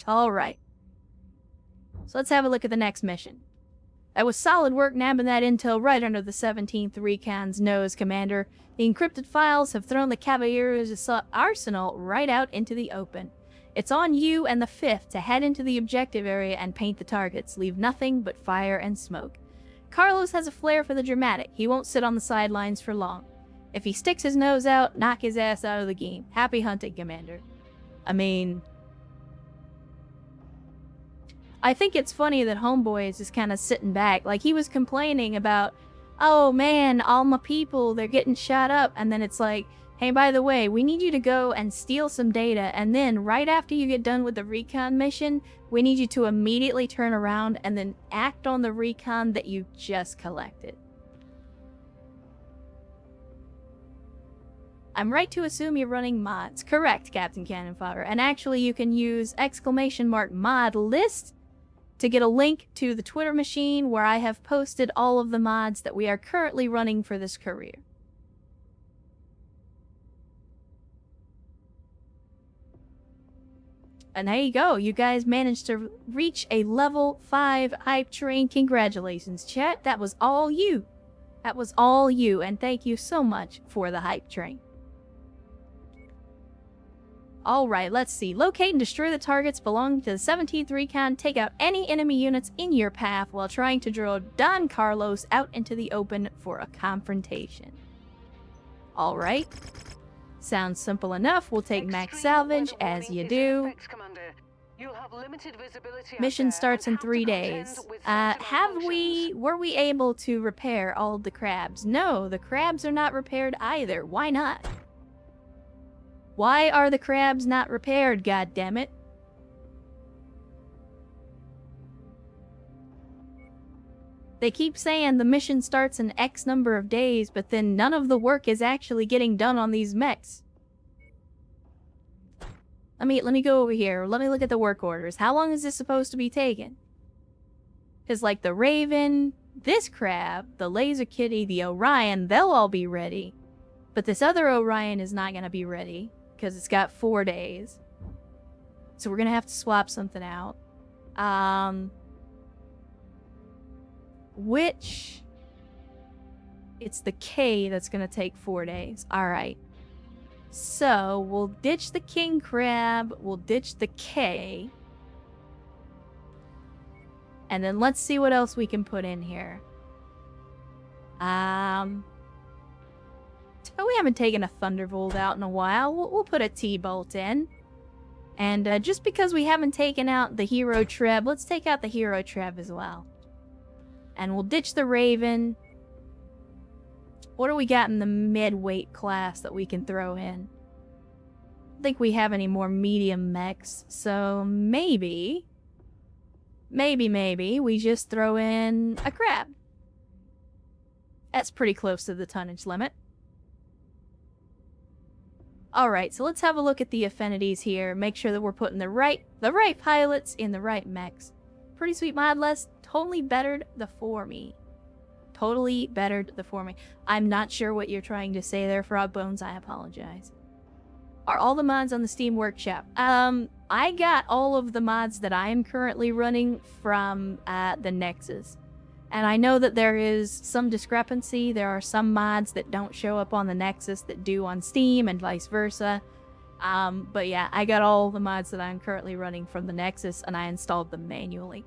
Alright. So let's have a look at the next mission. That was solid work nabbing that intel right under the 17th Recon's nose, Commander. The encrypted files have thrown the Cavalier's arsenal right out into the open. It's on you and the 5th to head into the objective area and paint the targets. Leave nothing but fire and smoke. Carlos has a flair for the dramatic. He won't sit on the sidelines for long. If he sticks his nose out, knock his ass out of the game. Happy hunting, Commander. I mean, I think it's funny that Homeboy is just kind of sitting back. Like, he was complaining about, oh man, all my people, they're getting shot up. And then it's like, hey, by the way, we need you to go and steal some data. And then right after you get done with the recon mission, we need you to immediately turn around and then act on the recon that you just collected. I'm right to assume you're running mods. Correct, Captain Cannon Fodder. And actually, you can use !mod list to get a link to the Twitter machine where I have posted all of the mods that we are currently running for this career. And there you go. You guys managed to reach a level 5 hype train. Congratulations, chat. That was all you. That was all you. And thank you so much for the hype train. Alright, let's see. Locate and destroy the targets belonging to the 17th Recon. Take out any enemy units in your path while trying to draw Don Carlos out into the open for a confrontation. Alright. Sounds simple enough. We'll take max salvage, as you do. Mission starts in 3 days. Were we able to repair all of the crabs? No, the crabs are not repaired either. Why not? Why are the crabs not repaired, goddammit? They keep saying the mission starts in X number of days, but then none of the work is actually getting done on these mechs. Let me go over here. Let me look at the work orders. How long is this supposed to be taking? Because like the Raven, this crab, the Laser Kitty, the Orion, they'll all be ready. But this other Orion is not going to be ready because it's got 4 days. So we're going to have to swap something out. Which... It's the K that's going to take 4 days. Alright. So, we'll ditch the King Crab. We'll ditch the K. And then let's see what else we can put in here. We haven't taken a Thunderbolt out in a while. We'll put a T-Bolt in. And just because we haven't taken out the Hero Treb, let's take out the Hero Treb as well. And we'll ditch the Raven. What do we got in the mid-weight class that we can throw in? I don't think we have any more medium mechs, so maybe we just throw in a crab. That's pretty close to the tonnage limit. Alright, so let's have a look at the affinities here. Make sure that we're putting the right pilots in the right mechs. Pretty sweet mod list. Totally bettered the for me. Totally bettered the for me. I'm not sure what you're trying to say there, Frogbones. I apologize. Are all the mods on the Steam Workshop? I got all of the mods that I am currently running from the Nexus. And I know that there is some discrepancy. There are some mods that don't show up on the Nexus that do on Steam and vice versa. But yeah, I got all the mods that I'm currently running from the Nexus and I installed them manually.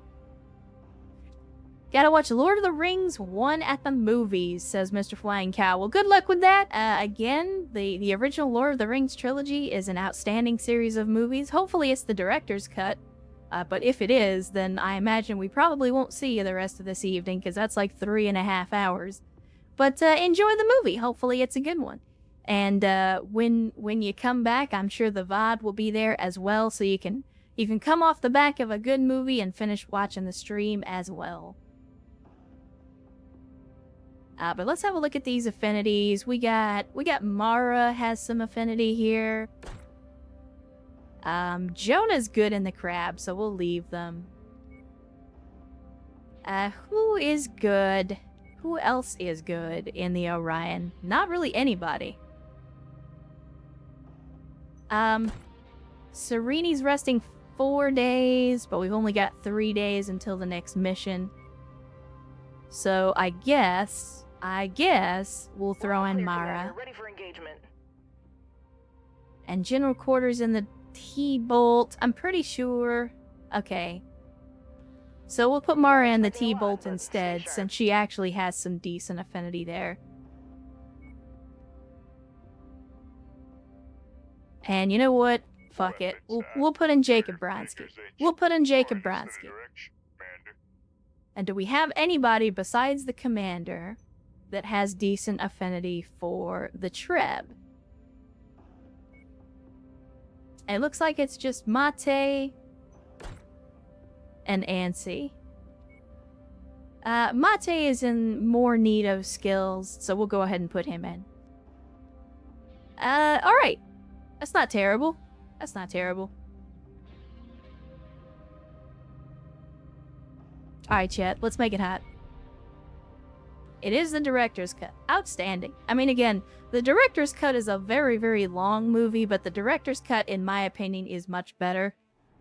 Gotta watch Lord of the Rings 1 at the movies, says Mr. Flying Cow. Well, good luck with that. Again, the original Lord of the Rings trilogy is an outstanding series of movies. Hopefully it's the director's cut. But if it is, then I imagine we probably won't see you the rest of this evening, because that's like 3.5 hours. But enjoy the movie. Hopefully it's a good one. And when you come back, I'm sure the VOD will be there as well, so you can come off the back of a good movie and finish watching the stream as well. But let's have a look at these affinities. We got Mara has some affinity here. Jonah's good in the crab, so we'll leave them. Who is good? Who else is good in the Orion? Not really anybody. Serene's resting 4 days, but we've only got 3 days until the next mission. So I guess we'll throw in Mara. Ready for engagement. And general quarters in the T-bolt. I'm pretty sure. Okay. So we'll put Mara in the T-bolt instead, since she actually has some decent affinity there. And you know what? Fuck it. We'll put in Jacob Bransky. We'll put in Jacob Bransky. And do we have anybody besides the commander that has decent affinity for the Treb? It looks like it's just Mate and Ansi. Mate is in more need of skills, so we'll go ahead and put him in. Alright. That's not terrible. That's not terrible. Alright, chat. Let's make it hot. It is the director's cut. Outstanding. I mean, again, the director's cut is a very, very long movie, but the director's cut, in my opinion, is much better.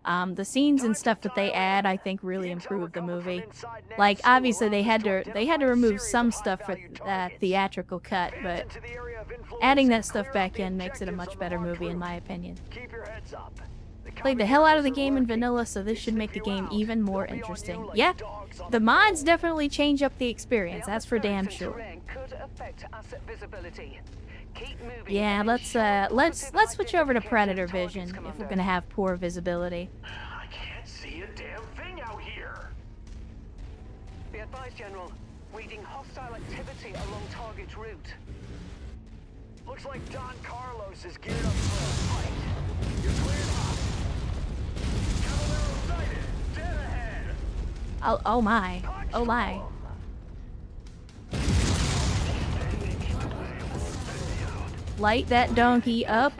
The scenes and stuff that they add, I think, really improve the movie. Like, obviously, they had to remove some stuff for that theatrical cut, but adding that stuff back in makes it a much better movie, in my opinion. Played the hell out of the game in vanilla, so this should make the game even more interesting. Yeah, the mods definitely change up the experience, that's for damn sure. Yeah, let's switch over to Predator Vision if we're gonna have poor visibility. I can't see a damn thing out here. Be advised, General. Reading hostile activity along target route. Looks like Don Carlos is geared up for a fight. You're cleared off. Cavallero sighted. Dead ahead. Oh my. Oh my. Light that donkey up.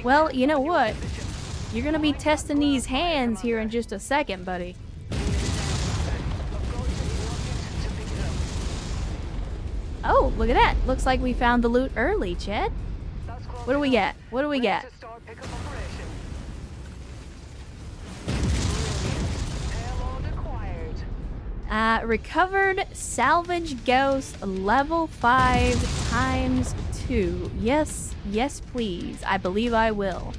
Well, you know what? You're gonna be testing these hands here in just a second, buddy. Oh, look at that. Looks like we found the loot early, Chet. What do we get? What do we get? Recovered salvage ghost level 5 ×2. Yes, yes please. I believe I will.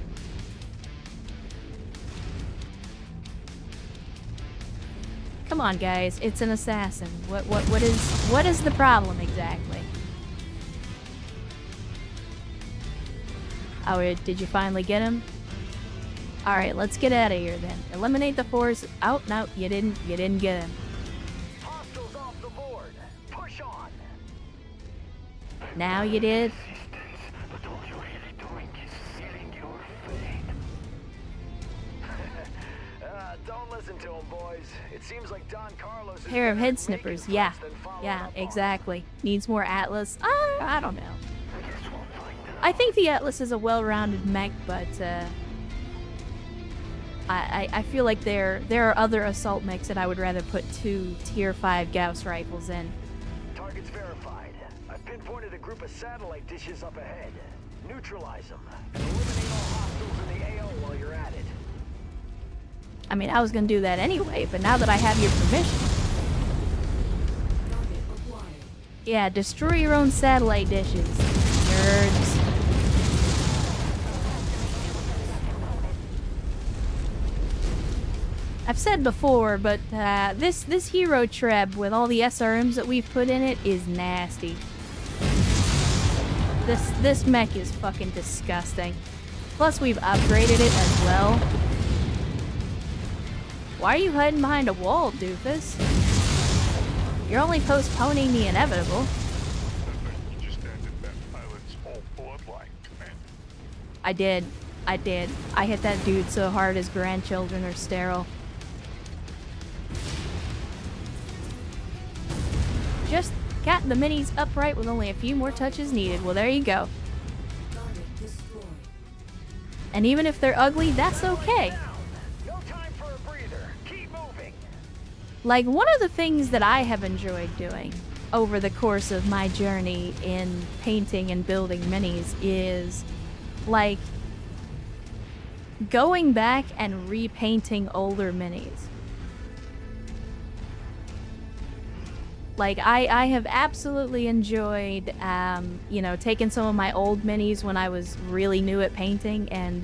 Come on guys, it's an assassin. What is the problem exactly? Oh, did you finally get him? Alright, let's get out of here then. Eliminate the force. Oh, no, you didn't get him. Now you did. Don't listen to him, boys. It seems like Don Carlos is pair of head snippers. Yeah, exactly. Needs more Atlas. I don't know. I think the Atlas is a well-rounded mech, but I feel like there are other assault mechs that I would rather put 2 tier 5 Gauss rifles in. Targets verified. I've pinpointed a group of satellite dishes up ahead. Neutralize them. And eliminate all hostiles in the AO while you're at it. I mean, I was gonna do that anyway, but now that I have your permission. Yeah, destroy your own satellite dishes, nerds. I've said before, but this hero Treb with all the SRMs that we've put in it is nasty. This mech is fucking disgusting. Plus, we've upgraded it as well. Why are you hiding behind a wall, doofus? You're only postponing the inevitable. You just ended that pilot's whole bloodline, Commander. I did. I hit that dude so hard his grandchildren are sterile. Just got the minis upright with only a few more touches needed. Well, there you go. And even if they're ugly, that's okay. Like, one of the things that I have enjoyed doing over the course of my journey in painting and building minis is, like, going back and repainting older minis. Like, I have absolutely enjoyed, you know, taking some of my old minis when I was really new at painting and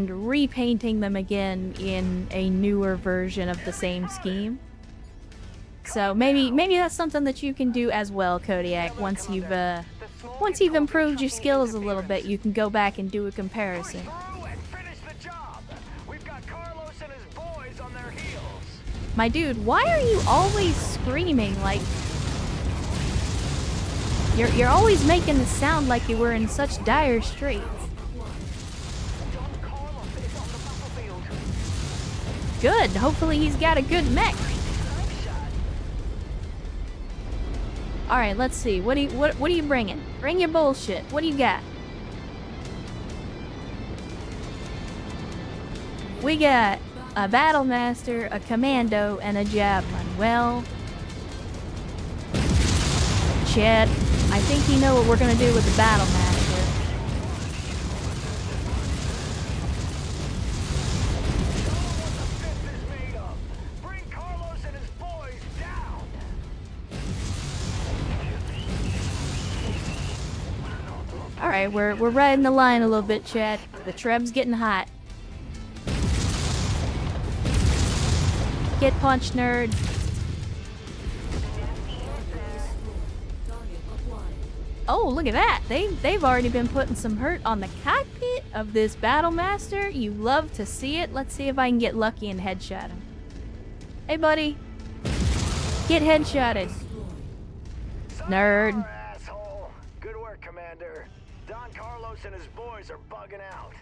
repainting them again in a newer version of the same scheme. So maybe that's something that you can do as well, Kodiak. Once you've improved your skills a little bit, you can go back and do a comparison. My dude, why are you always screaming? Like, you're always making it sound like you were in such dire straits. Good. Hopefully he's got a good mech. All right, let's see. What are you bringing? Bring your bullshit. What do you got? We got a battle master, a commando, and a javelin. Well, Chad, I think you know what we're gonna do with the battle master. Alright, we're riding the line a little bit, Chad. The treb's getting hot. Get punched, nerd. Oh, look at that. They've already been putting some hurt on the cockpit of this battle master. You love to see it. Let's see if I can get lucky and headshot him. Hey, buddy. Get headshotted. Nerd. Good work, Commander. Don Carlos and his boys are bugging out.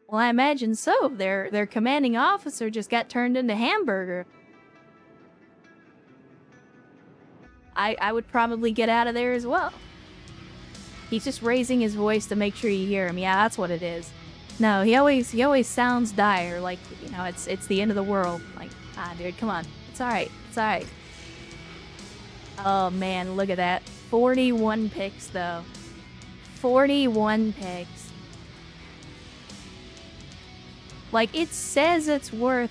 Well, I imagine so. Their commanding officer just got turned into hamburger. I would probably get out of there as well. He's just raising his voice to make sure you hear him. Yeah, that's what it is. No, he always sounds dire, like, you know, it's the end of the world. Like, dude, come on. It's alright. It's alright. Oh man, look at that. 41 picks though. 41 picks. Like, it says it's worth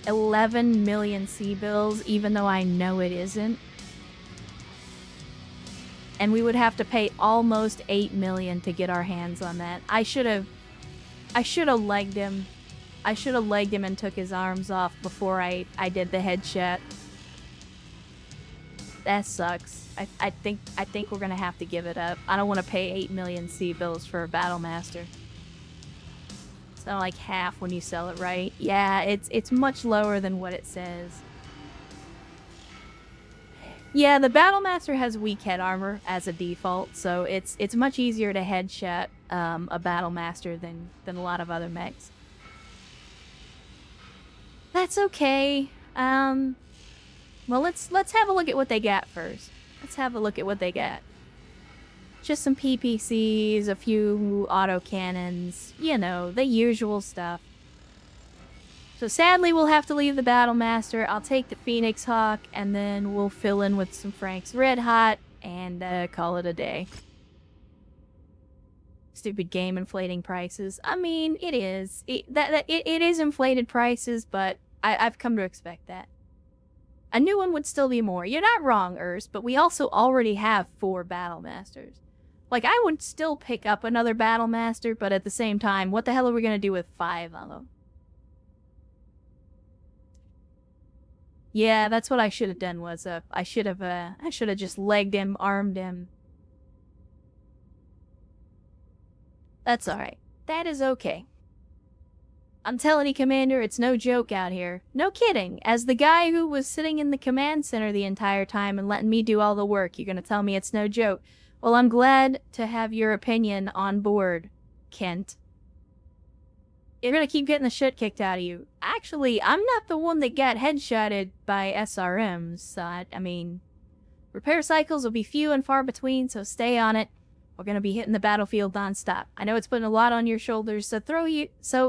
11 million C-bills, even though I know it isn't. And we would have to pay almost 8 million to get our hands on that. I should have legged him. I should have legged him and took his arms off before I did the headshot. That sucks. I think we're gonna have to give it up. I don't want to pay 8 million C-bills for a battle master. It's not like half when you sell it, right? Yeah, it's much lower than what it says. Yeah, the battle master has weak head armor as a default, so it's much easier to headshot a battle master than a lot of other mechs. That's okay. Well, let's have a look at what they got first. Let's have a look at what they got. Just some PPCs, a few autocannons, you know, the usual stuff. So sadly, we'll have to leave the battle master. I'll take the Phoenix Hawk, and then we'll fill in with some Frank's Red Hot and call it a day. Stupid game inflating prices. I mean, it is. It is inflated prices, but I've come to expect that. A new one would still be more. You're not wrong, Urs, but we also already have 4 battle masters. Like, I would still pick up another battle master, but at the same time, what the hell are we gonna do with 5 of them? Yeah, that's what I should have done. Was I should have just legged him, armed him. That's all right. That is okay. I'm telling you, Commander, it's no joke out here. No kidding. As the guy who was sitting in the command center the entire time and letting me do all the work, you're gonna tell me it's no joke. Well, I'm glad to have your opinion on board, Kent. You're gonna keep getting the shit kicked out of you. Actually, I'm not the one that got headshotted by SRMs, so I mean, repair cycles will be few and far between, so stay on it. We're gonna be hitting the battlefield non-stop. I know it's putting a lot on your shoulders, so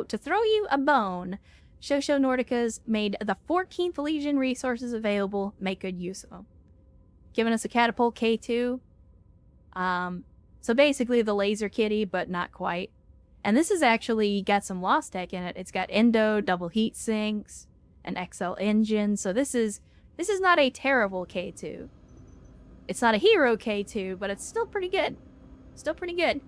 to throw you a bone, Shosho Nordica's made the 14th Legion resources available. Make good use of them. Giving us a catapult K2. So basically the laser kitty, but not quite. And this has actually got some Lost Tech in it. It's got endo, double heat sinks, an XL engine. So this is not a terrible K2. It's not a hero K2, but it's still pretty good. Still pretty good.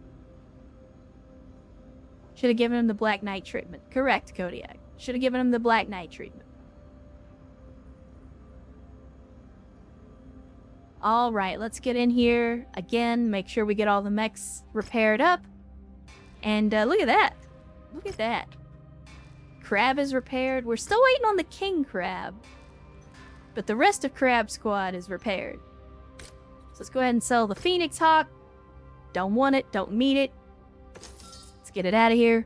Should have given him the Black Knight treatment. Correct, Kodiak. Should have given him the Black Knight treatment. Alright, let's get in here. Again, make sure we get all the mechs repaired up. And look at that. Look at that. Crab is repaired. We're still waiting on the King Crab. But the rest of Crab Squad is repaired. So let's go ahead and sell the Phoenix Hawk. Don't want it. Don't need it. Let's get it out of here.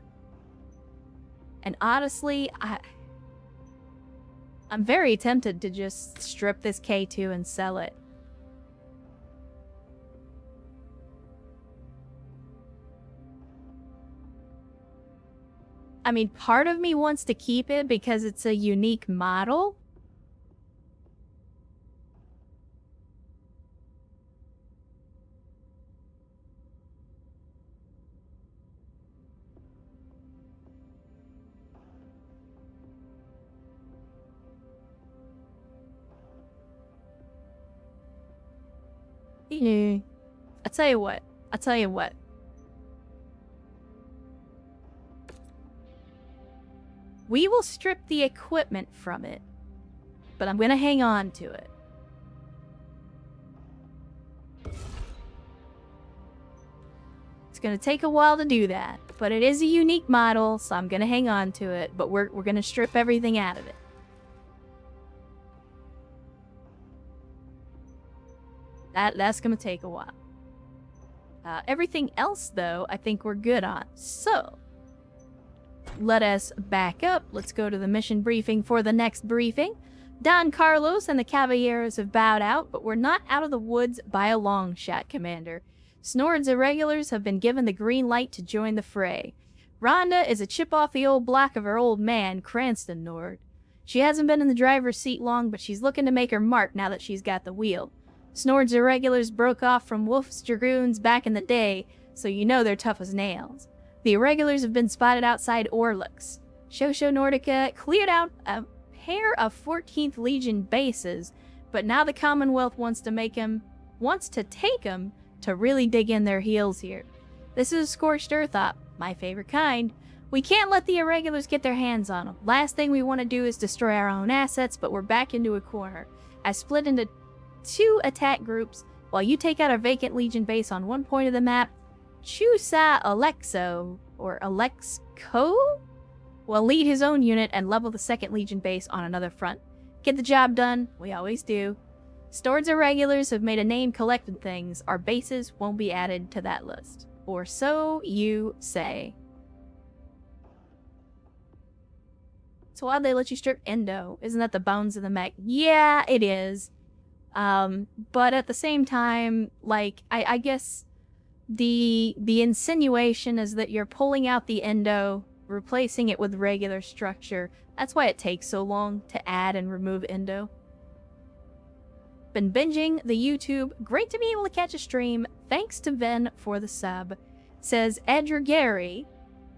And honestly, I'm very tempted to just strip this K2 and sell it. I mean, part of me wants to keep it because it's a unique model. Yeah. I'll tell you what. We will strip the equipment from it, but I'm gonna hang on to it. It's gonna take a while to do that, but it is a unique model, so I'm gonna hang on to it, but we're gonna strip everything out of it. That's gonna take a while. Everything else, though, I think we're good on. So, let us back up. Let's go to the mission briefing for the next briefing. Don Carlos and the Caballeros have bowed out, but we're not out of the woods by a long shot, Commander. Snord's irregulars have been given the green light to join the fray. Rhonda is a chip off the old block of her old man, Cranston Nord. She hasn't been in the driver's seat long, but she's looking to make her mark now that she's got the wheel. Snord's irregulars broke off from Wolf's Dragoons back in the day, so you know they're tough as nails. The irregulars have been spotted outside Orlux. Shosho Nordica cleared out a pair of 14th Legion bases, but now the Commonwealth wants to take them to really dig in their heels here. This is a scorched earth op, my favorite kind. We can't let the irregulars get their hands on them. Last thing we want to do is destroy our own assets, but we're back into a corner. I split into 2 attack groups. While you take out a vacant Legion base on one point of the map, Chusa Alexo, or Alexco, will lead his own unit and level the 2nd Legion base on another front. Get the job done, we always do. Stord's irregulars have made a name collecting things. Our bases won't be added to that list. Or so you say. So why'd they let you strip Endo? Isn't that the bones of the mech? Yeah, it is. But at the same time, like, I guess the insinuation is that you're pulling out the Endo, replacing it with regular structure. That's why it takes so long to add and remove Endo. Been binging the YouTube. Great to be able to catch a stream. Thanks to Ven for the sub. Says Edgar Gary.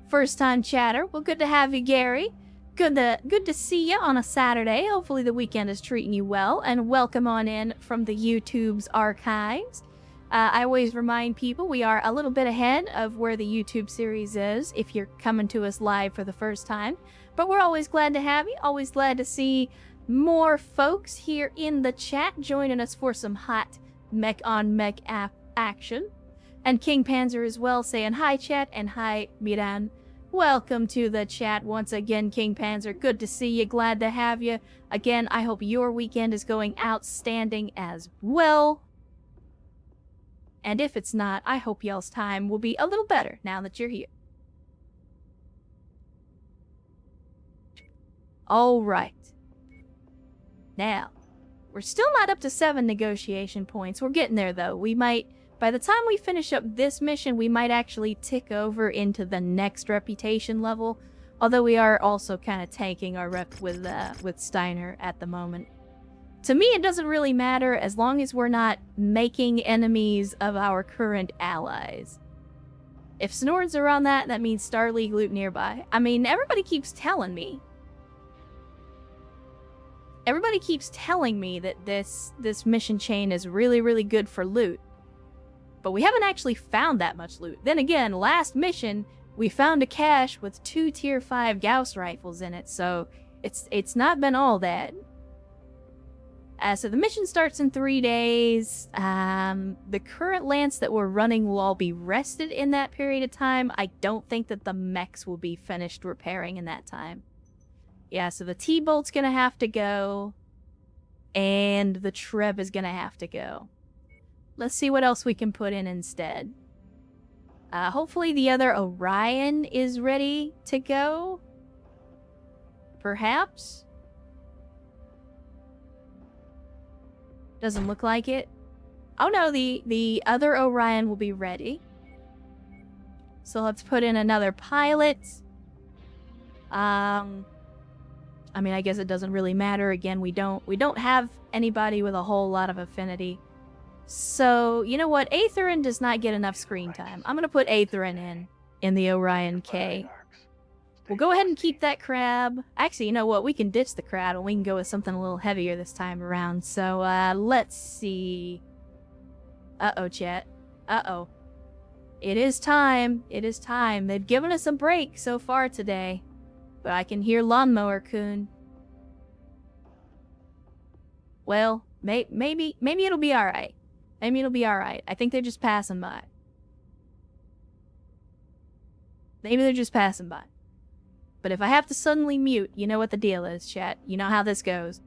First time chatter. Well, good to have you, Gary. Good to see you on a Saturday. Hopefully the weekend is treating you well, and welcome on in from the YouTube's archives. I always remind people we are a little bit ahead of where the YouTube series is if you're coming to us live for the first time, but we're always glad to have you, always glad to see more folks here in the chat joining us for some hot mech on mech action. And King Panzer as well saying hi chat and hi Miran. Welcome to the chat once again, King Panzer. Good to see you. Glad to have you. Again, I hope your weekend is going outstanding as well. And if it's not, I hope y'all's time will be a little better now that you're here. All right. Now, we're still not up to 7 negotiation points. We're getting there, though. We might... By the time we finish up this mission, we might actually tick over into the next reputation level. Although we are also kind of tanking our rep with Steiner at the moment. To me, it doesn't really matter as long as we're not making enemies of our current allies. If Snord's are on that, that means Star League loot nearby. I mean, everybody keeps telling me. Everybody keeps telling me that this mission chain is really, really good for loot. But we haven't actually found that much loot. Then again, last mission, we found a cache with 2 tier 5 Gauss rifles in it, so it's not been all that. So the mission starts in 3 days. The current lance that we're running will all be rested in that period of time. I don't think that the mechs will be finished repairing in that time. Yeah, so the T-bolt's gonna have to go. And the Treb is gonna have to go. Let's see what else we can put in instead. Hopefully the other Orion is ready to go. Perhaps? Doesn't look like it. Oh no, the other Orion will be ready. So let's put in another pilot. I mean, I guess it doesn't really matter. Again, we don't have anybody with a whole lot of affinity. So, you know what? Aetherin does not get enough screen time. I'm gonna put Aetherin in the Orion K. We'll go ahead and keep that crab. Actually, you know what? We can ditch the crab and we can go with something a little heavier this time around. So, let's see. Uh-oh, chat. Uh-oh. It is time. It is time. They've given us a break so far today. But I can hear Lawnmower Coon. Well, maybe it'll be alright. Maybe it'll be alright. I think they're just passing by. Maybe they're just passing by. But if I have to suddenly mute, you know what the deal is, chat. You know how this goes.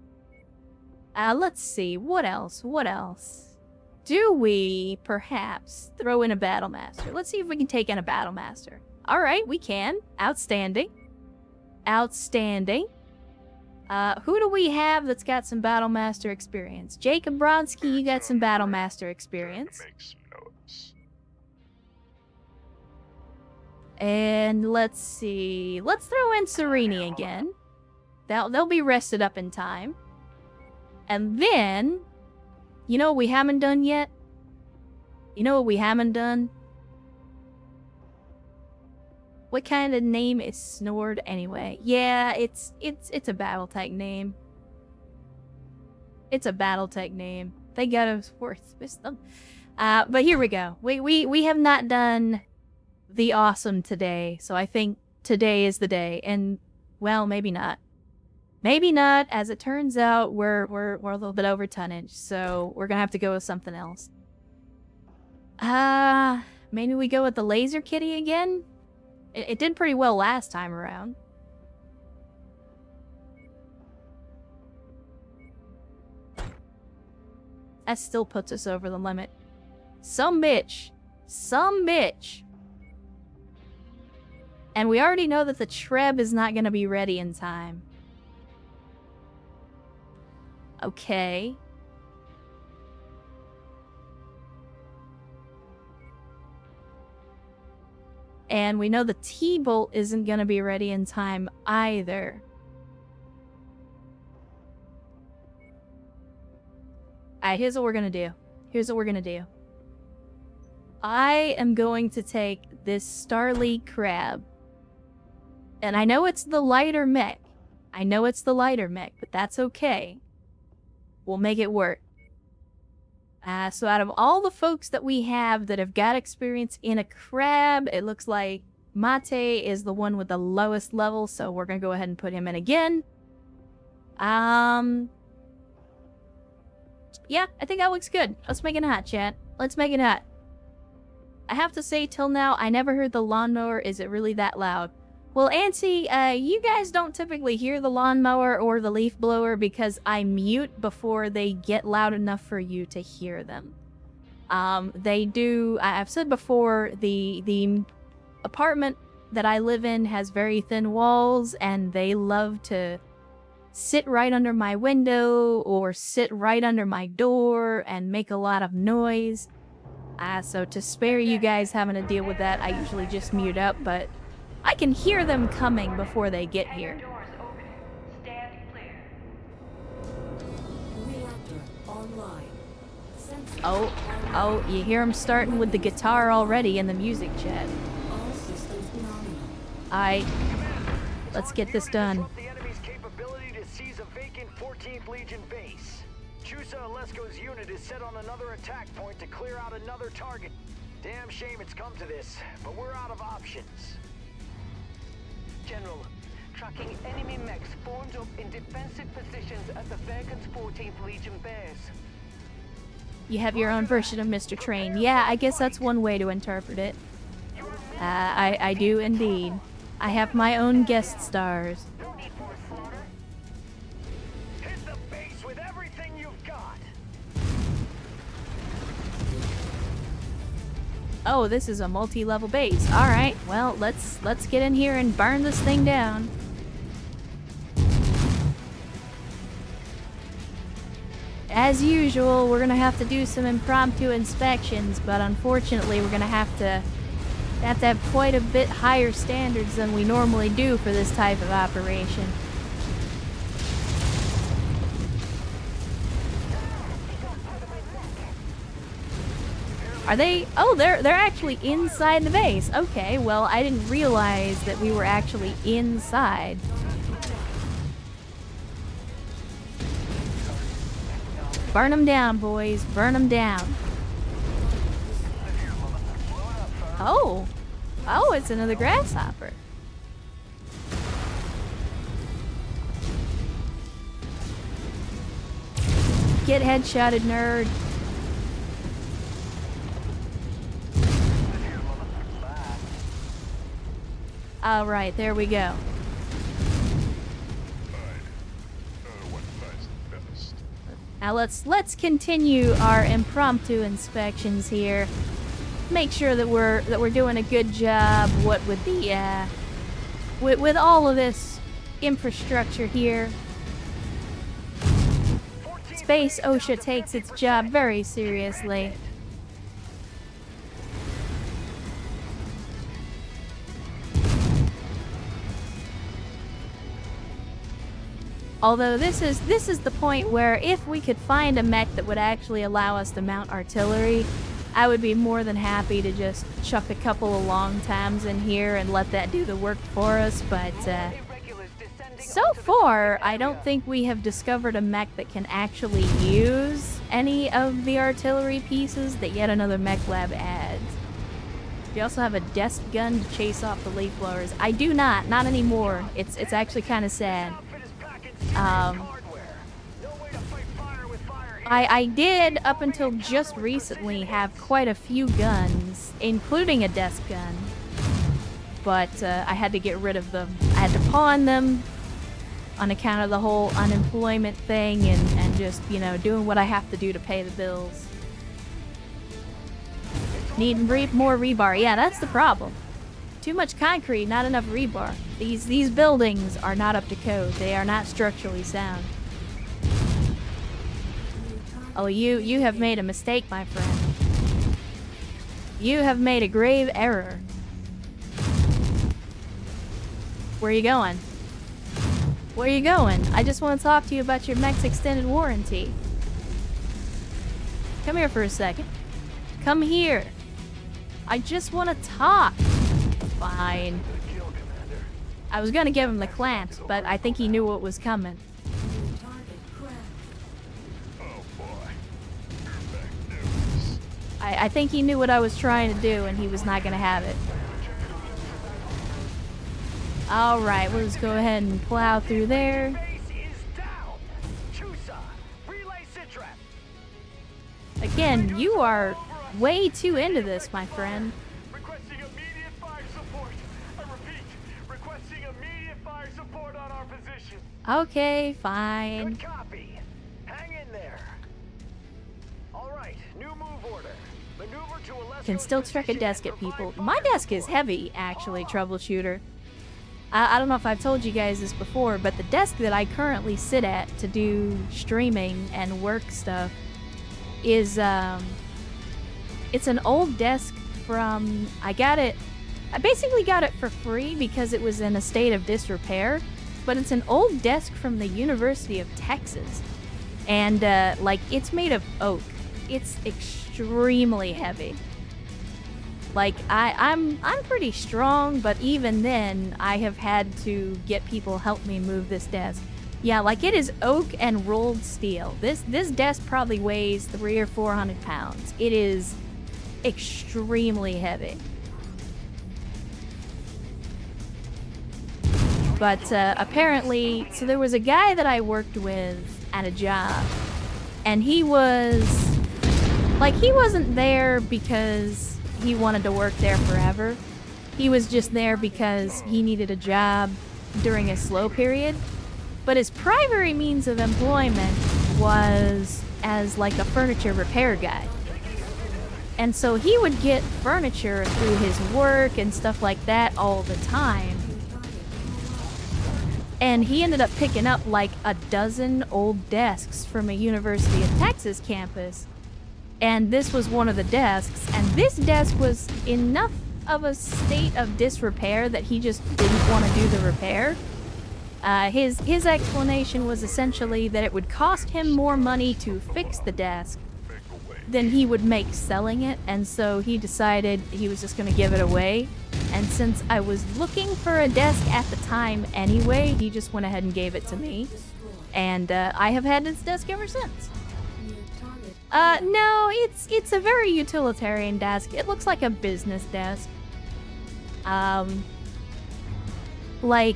Let's see. What else? What else? Do we, perhaps, throw in a Battle Master? Let's see if we can take in a Battle Master. Alright, we can. Outstanding. Outstanding. Who do we have that's got some Battle Master experience? Jacob Bronsky, you got some Battle Master experience. Make some notes. And let's see. Let's throw in Serini again. They'll be rested up in time. And then, you know what we haven't done yet? You know what we haven't done? What kind of name is Snord anyway? Yeah, it's a Battletech name. It's a Battletech name. They got us worth wisdom. But here we go. We have not done the awesome today, so I think today is the day. And well, maybe not. Maybe not. As it turns out, we're a little bit over tonnage, so we're gonna have to go with something else. Maybe we go with the Laser Kitty again. It did pretty well last time around. That still puts us over the limit. Some bitch. Some bitch. And we already know that the Treb is not going to be ready in time. Okay. And we know the T-bolt isn't going to be ready in time either. Alright, here's what we're going to do. Here's what we're going to do. I am going to take this Starleague crab. And I know it's the lighter mech. I know it's the lighter mech, but that's okay. We'll make it work. So out of all the folks that we have that have got experience in a crab, it looks like Mate is the one with the lowest level, so we're going to go ahead and put him in again. Yeah, I think that looks good. Let's make it hot, chat. Let's make it hot. I have to say, till now, I never heard the lawnmower. Is it really that loud? Well, Antsy, you guys don't typically hear the lawnmower or the leaf blower because I mute before they get loud enough for you to hear them. They do, I've said before, the apartment that I live in has very thin walls, and they love to sit right under my window or sit right under my door and make a lot of noise. So to spare you guys having to deal with that, I usually just mute up, but I can hear them coming before they get here. Oh, you hear them starting with the guitar already in the music chat. Let's get this done. Disrupt the enemy's capability to seize a vacant 14th Legion base. Chusa Alesko's unit is set on another attack point to clear out another target. Damn shame it's come to this, but we're out of options. General, tracking enemy mechs formed up in defensive positions at the vacant 14th Legion base. You have your own version of Mr. Train. Yeah, I guess that's one way to interpret it. I do indeed. I have my own guest stars. Hit the base with everything you've got. Oh, this is a multi-level base. All right. Well, let's get in here and burn this thing down. As usual, we're gonna have to do some impromptu inspections, but unfortunately, we're gonna have to have quite a bit higher standards than we normally do for this type of operation. Are they? Oh, they're actually inside the base. Okay, well, I didn't realize that we were actually inside. Burn them down, boys. Burn them down. Oh. Oh, it's another grasshopper. Get headshotted, nerd. All right, there we go. Now let's continue our impromptu inspections here. Make sure that we're doing a good job. What with the with all of this infrastructure here. Space OSHA takes its job very seriously. Although this is the point where if we could find a mech that would actually allow us to mount artillery, I would be more than happy to just chuck a couple of long times in here and let that do the work for us, but so far I don't think we have discovered a mech that can actually use any of the artillery pieces that yet another mech lab adds. We also have a desk gun to chase off the leaf blowers. I do not anymore. It's actually kind of sad. I did, up until just recently, have quite a few guns, including a desk gun, but I had to get rid of them. I had to pawn them on account of the whole unemployment thing and just, you know, doing what I have to do to pay the bills. Need more rebar. Yeah, that's the problem. Too much concrete, not enough rebar. These buildings are not up to code. They are not structurally sound. Oh, you have made a mistake, my friend. You have made a grave error. Where are you going? Where are you going? I just want to talk to you about your mech's extended warranty. Come here for a second. Come here. I just want to talk. Fine. I was gonna give him the clamps, but I think he knew what was coming. I think he knew what I was trying to do, and he was not gonna have it. Alright, we'll just go ahead and plow through there. Again, you are way too into this, my friend. Requesting immediate fire support. I repeat, requesting immediate fire support on our position. Okay, fine. Good copy. Hang in there. All right, new move order. Maneuver to Alesko's Can still chuck a position desk and at people. provide My fire desk is support. heavy, actually, troubleshooter. I don't know if I've told you guys this before, but the desk that I currently sit at to do streaming and work stuff is, it's an old desk from, I basically got it for free because it was in a state of disrepair, but it's an old desk from the University of Texas. And, like, it's made of oak. It's extremely heavy. Like, I'm pretty strong, but even then, I have had to get people help me move this desk. Yeah, like it is oak and rolled steel. This desk probably weighs 300 or 400 pounds. It is extremely heavy. But apparently, so there was a guy that I worked with at a job, and he was, like, he wasn't there because he wanted to work there forever. He was just there because he needed a job during a slow period. But his primary means of employment was as like a furniture repair guy. And so he would get furniture through his work and stuff like that all the time. And he ended up picking up like a dozen old desks from a University of Texas campus. And this was one of the desks. And this desk was enough of a state of disrepair that he just didn't want to do the repair. His explanation was essentially that it would cost him more money to fix the desk than he would make selling it, and so he decided he was just going to give it away. And since I was looking for a desk at the time anyway, he just went ahead and gave it to me. And I have had this desk ever since. No, it's a very utilitarian desk. It looks like a business desk. Like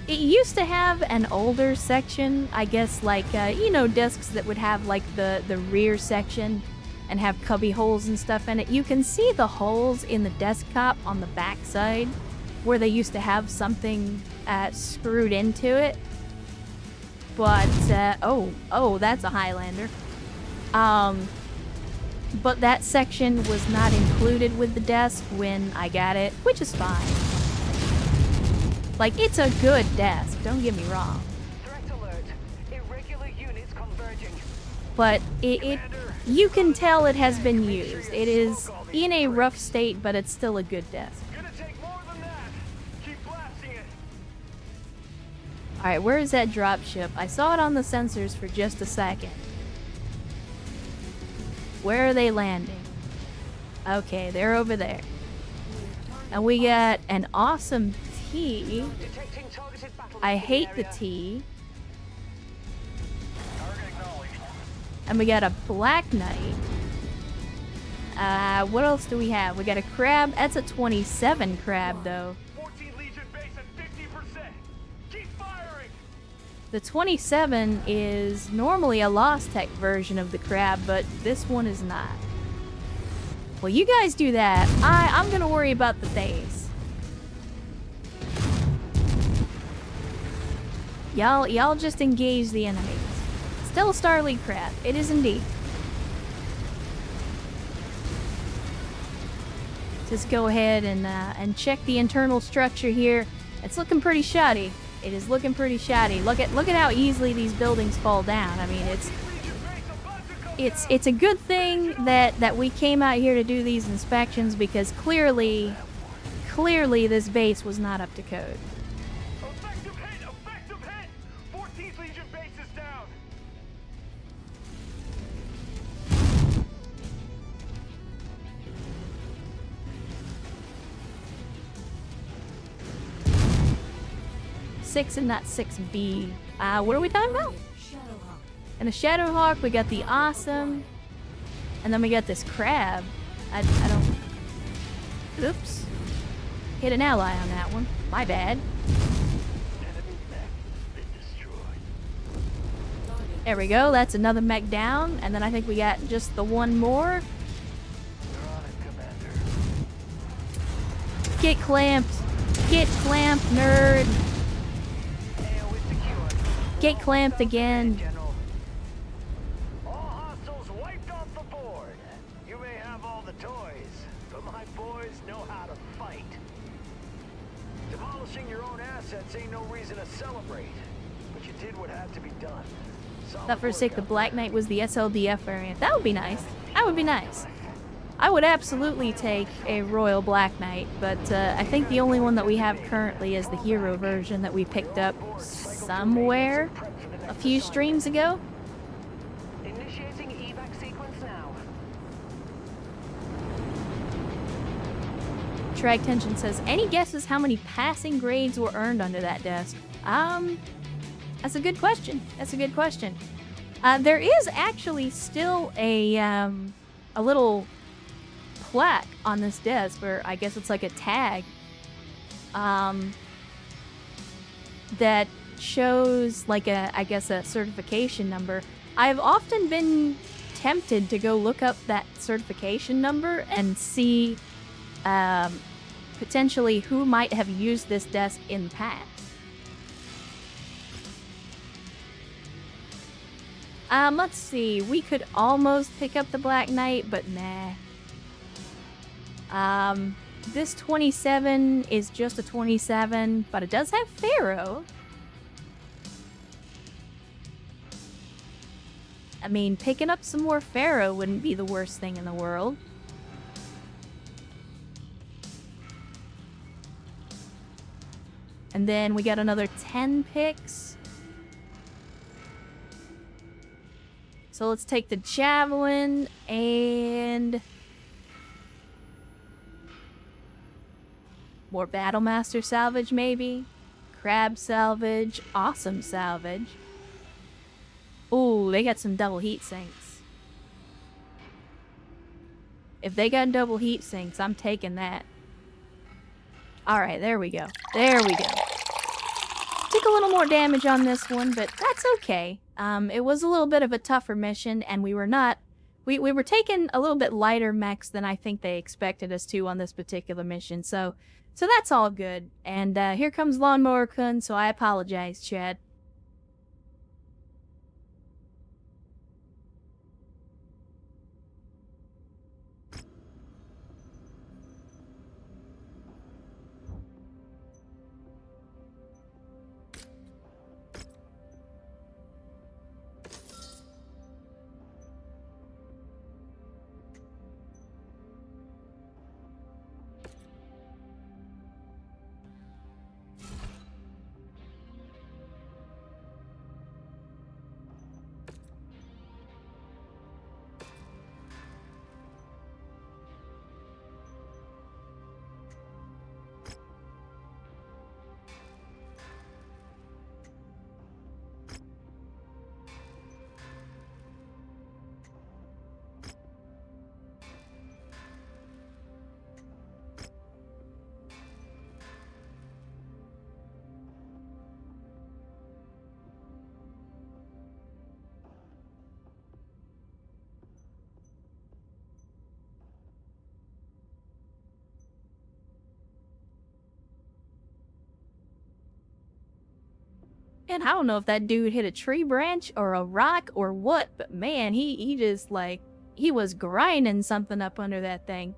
it used to have an older section, I guess, like, you know, desks that would have, like, the rear section and have cubby holes and stuff in it. You can see the holes in the desk top on the back side where they used to have something screwed into it. But, oh, that's a Highlander. But that section was not included with the desk when I got it, which is fine. Like, it's a good desk, don't get me wrong. Threat alert. Irregular units converging. But you can tell it has been used. It is in a rough state, but it's still a good desk. Gonna take more than that. Keep blasting it. Alright, where is that dropship? I saw it on the sensors for just a second. Where are they landing? Okay, they're over there. And we got an awesome T. Detecting targeted battle I in hate the area. T. Target acknowledged. And we got a Black Knight. What else do we have? We got a crab. That's a 27 crab, though. 14 Legion base at 50%. Keep firing. The 27 is normally a Lost Tech version of the crab, but this one is not. Well, you guys do that. I'm gonna worry about the Thays. Y'all just engage the enemies. Still a Starlead crab. It is indeed. Just go ahead and check the internal structure here. It's looking pretty shoddy. It is looking pretty shoddy. Look at how easily these buildings fall down. I mean, it's a good thing that we came out here to do these inspections, because clearly this base was not up to code. Effective hit. Effective hit. 14th Legion base is down. Six and not 6B. What are we talking about? And the Shadowhawk, we got the awesome. And then we got this crab. I don't... Oops. Hit an ally on that one. My bad. Enemy mech been destroyed. There we go. That's another mech down. And then I think we got just the one more. They're on it, Commander. Get clamped. Get clamped, nerd. AO is secured. Get clamped again. General. All hostiles wiped off the board. You may have all the toys, but my boys know how to fight. Demolishing your own assets ain't no reason to celebrate, but you did what had to be done. Thought for a sec the Black Knight was the SLDF variant. That would be nice. That would be nice. I would absolutely take a Royal Black Knight, but I think the only one that we have currently is the hero version that we picked up somewhere a few streams ago. Initiating evac sequence now. Track Tension says, any guesses how many passing grades were earned under that desk? That's a good question. That's a good question. There is actually still a little plaque on this desk, or I guess it's like a tag, that shows like a certification number. I've often been tempted to go look up that certification number and see potentially who might have used this desk in the past. Let's see. We could almost pick up the Black Knight, but nah. This 27 is just a 27, but it does have Pharaoh. I mean, picking up some more Pharaoh wouldn't be the worst thing in the world. And then we got another 10 picks. So let's take the Javelin and more Battlemaster salvage, maybe. Crab salvage, awesome salvage. Ooh, they got some double heat sinks. If they got double heat sinks, I'm taking that. Alright, there we go. There we go. Took a little more damage on this one, but that's okay. It was a little bit of a tougher mission, and we were taking a little bit lighter mechs than I think they expected us to on this particular mission, so that's all good. And here comes Lawnmower Kun, so I apologize, Chad. And I don't know if that dude hit a tree branch or a rock or what, but man, he just like, he was grinding something up under that thing.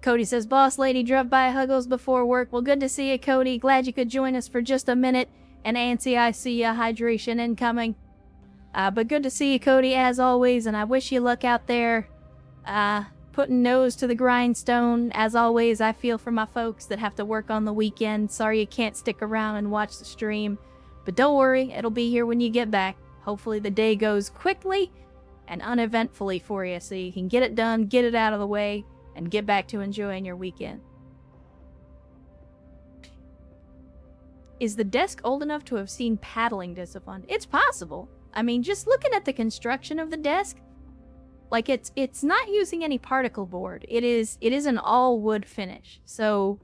Cody says, boss lady, drove by Huggles before work. Well, good to see you, Cody. Glad you could join us for just a minute. And Antsy, I see ya, hydration incoming. But good to see you, Cody, as always, and I wish you luck out there. Putting nose to the grindstone. As always, I feel for my folks that have to work on the weekend. Sorry you can't stick around and watch the stream. But don't worry, it'll be here when you get back. Hopefully the day goes quickly and uneventfully for you so you can get it done, get it out of the way, and get back to enjoying your weekend. Is the desk old enough to have seen paddling discipline? It's possible. I mean, just looking at the construction of the desk, like it's not using any particle board. It is an all wood finish. So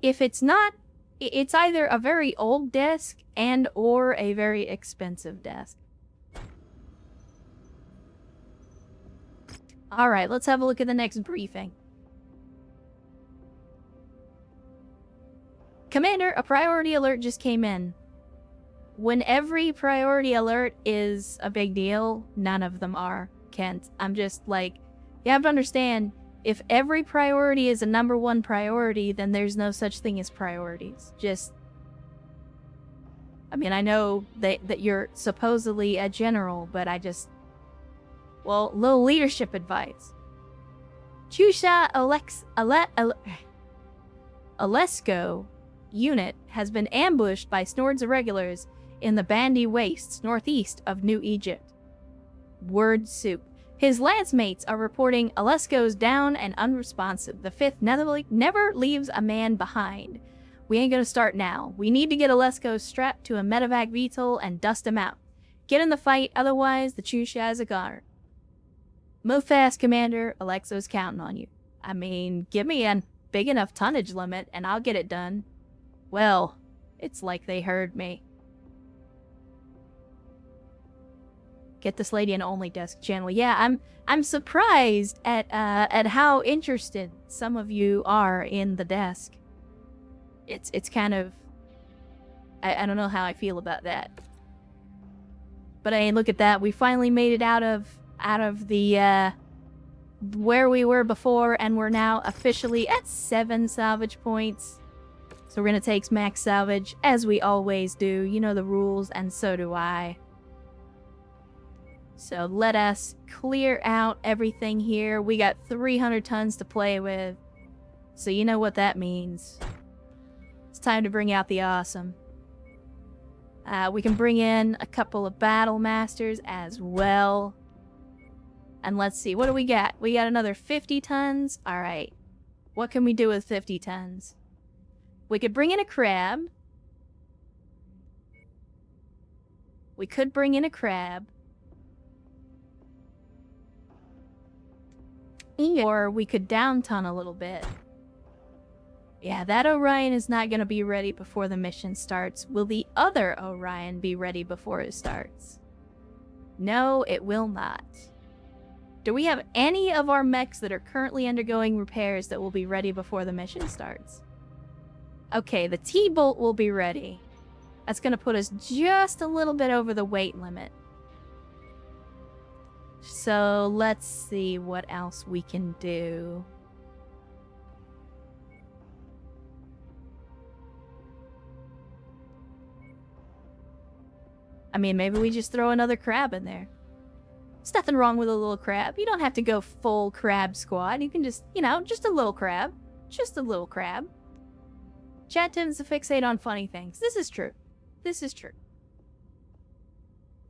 if it's not, it's either a very old desk and or a very expensive desk. All right, let's have a look at the next briefing. Commander, a priority alert just came in. When every priority alert is a big deal, none of them are, Kent. I'm just like, you have to understand, if every priority is a #1 priority, then there's no such thing as priorities. Just, I mean, I know that you're supposedly a general, but I just, well, little leadership advice. Chusha Alesko unit has been ambushed by Snord's irregulars in the Bandy Wastes, northeast of New Egypt. Word soup. His lance mates are reporting Alesco's down and unresponsive. The 5th never leaves a man behind. We ain't gonna start now. We need to get Alesco strapped to a medevac VTOL and dust him out. Get in the fight, otherwise the Chusha's a goner. Move fast, Commander. Alexo's counting on you. I mean, give me a big enough tonnage limit and I'll get it done. Well, it's like they heard me. Get this lady an only desk channel. Yeah, I'm surprised at how interested some of you are in the desk. It's kind of I don't know how I feel about that. But hey, look at that. We finally made it out of the where we were before, and we're now officially at 7 salvage points. So we're gonna take max salvage as we always do. You know the rules, and so do I. So let us clear out everything here. We got 300 tons to play with. So you know what that means. It's time to bring out the awesome. We can bring in a couple of battle masters as well. And let's see, what do we got? We got another 50 tons. All right. What can we do with 50 tons? We could bring in a crab. We could bring in a crab. Or we could downton a little bit. Yeah, that Orion is not going to be ready before the mission starts. Will the other Orion be ready before it starts? No, it will not. Do we have any of our mechs that are currently undergoing repairs that will be ready before the mission starts? Okay, the T-Bolt will be ready. That's going to put us just a little bit over the weight limit. So let's see what else we can do. I mean, maybe we just throw another crab in there. There's nothing wrong with a little crab. You don't have to go full crab squad. You can just, you know, just a little crab. Just a little crab. Chat tends to fixate on funny things. This is true. This is true.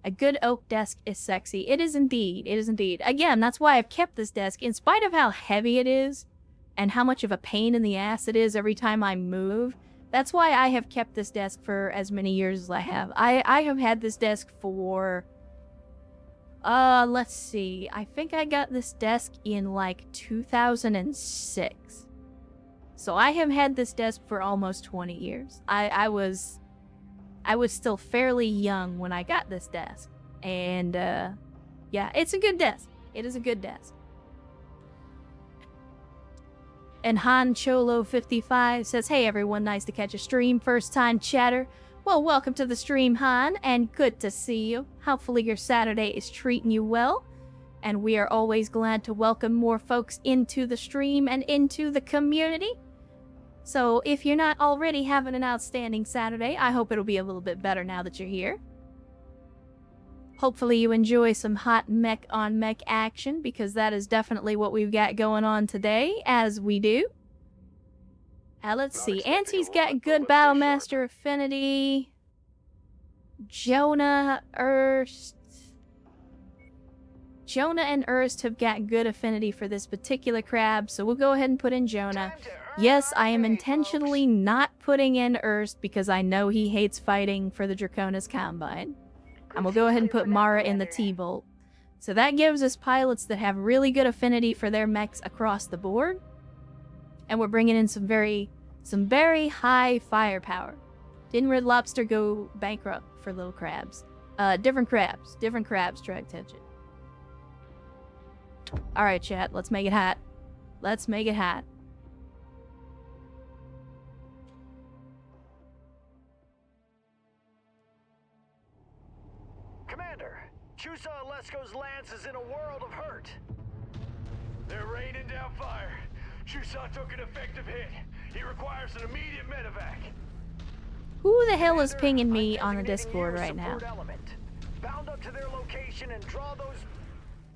A good oak desk is sexy. It is indeed. It is indeed. Again, that's why I've kept this desk. In spite of how heavy it is and how much of a pain in the ass it is every time I move, that's why I have kept this desk for as many years as I have. I have had this desk for... let's see. I think I got this desk in like 2006. So I have had this desk for almost 20 years. I was still fairly young when I got this desk. And, yeah, it's a good desk. It is a good desk. And Han Cholo 55 says, hey everyone, nice to catch a stream. First time chatter. Well, welcome to the stream, Han, and good to see you. Hopefully your Saturday is treating you well. And we are always glad to welcome more folks into the stream and into the community. So if you're not already having an outstanding Saturday, I hope it'll be a little bit better now that you're here. Hopefully you enjoy some hot mech on mech action, because that is definitely what we've got going on today, as we do. Let's see. Auntie's got good Battlemaster affinity. Jonah, Erst. Jonah and Erst have got good affinity for this particular crab, so we'll go ahead and put in Jonah. Yes, I am intentionally not putting in Erst because I know he hates fighting for the Draconis Combine. And we'll go ahead and put Mara in the T-Bolt. So that gives us pilots that have really good affinity for their mechs across the board. And we're bringing in some very high firepower. Didn't Red Lobster go bankrupt for little crabs? Different crabs, drug attention. Alright, chat, let's make it hot. Let's make it hot. Commander, Chusa Alesco's lance is in a world of hurt. They're raining down fire. Chusa took an effective hit. He requires an immediate medevac. Who the hell is pinging me I'm on the designating Discord you right now? support element. Bound up to their location and draw those...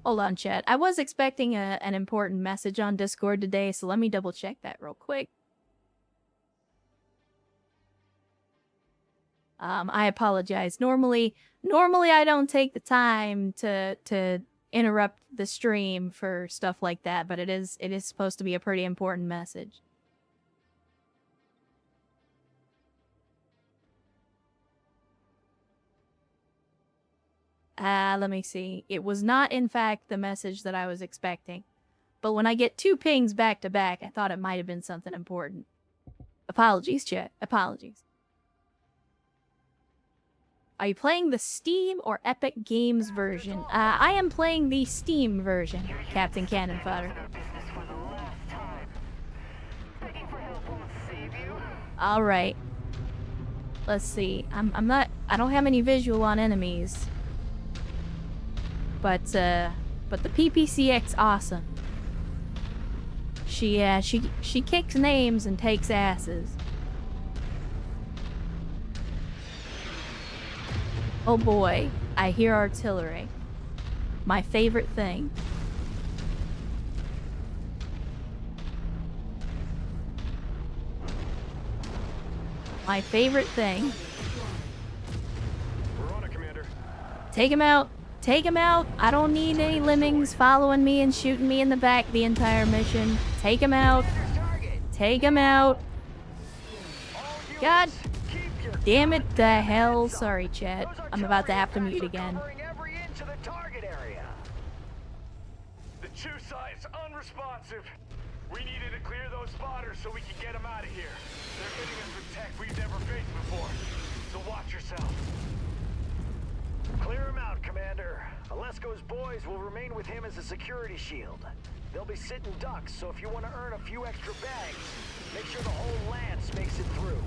Hold on, chat. I was expecting an important message on Discord today, so let me double check that real quick. I apologize. Normally I don't take the time to interrupt the stream for stuff like that, but it is supposed to be a pretty important message. Let me see. It was not, in fact, the message that I was expecting. But when I get 2 pings back to back, I thought it might have been something important. Apologies, chat. Apologies. Are you playing the Steam or Epic Games version? I am playing the Steam version, Captain Cannon Fodder. Alright. Let's see. I don't have any visual on enemies. But the PPCX awesome. She kicks names and takes asses. Oh boy, I hear artillery. My favorite thing. My favorite thing. We're on it, Commander. Take him out. Take him out. I don't need any lemmings following me and shooting me in the back the entire mission. Take him out. Take him out. God damn it the hell. Sorry, chat. I'm about to have to mute again. The Chu site's unresponsive. We needed to clear those spotters so we can get them out of here. They're hitting us with tech we've never faced before. So watch yourself. Clear him out, Commander. Alesko's boys will remain with him as a security shield. They'll be sitting ducks, so if you want to earn a few extra bags, make sure the whole lance makes it through.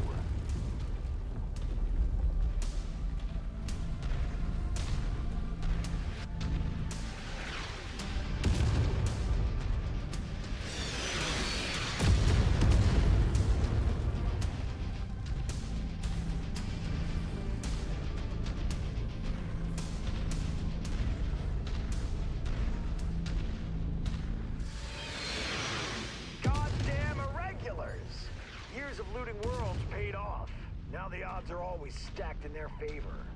Looting worlds paid off. Now the odds are always stacked in their favor.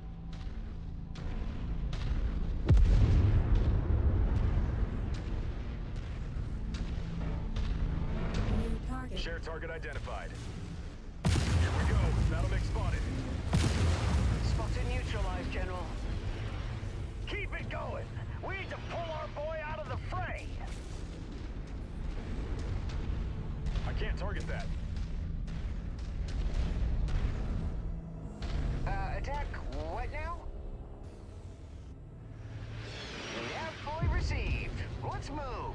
Shared target identified. Here we go. Battle spotted. Spotted neutralized, General. Keep it going. We need to pull our boy out of the fray. I can't target that. Attack what now? We have fully received. Let's move.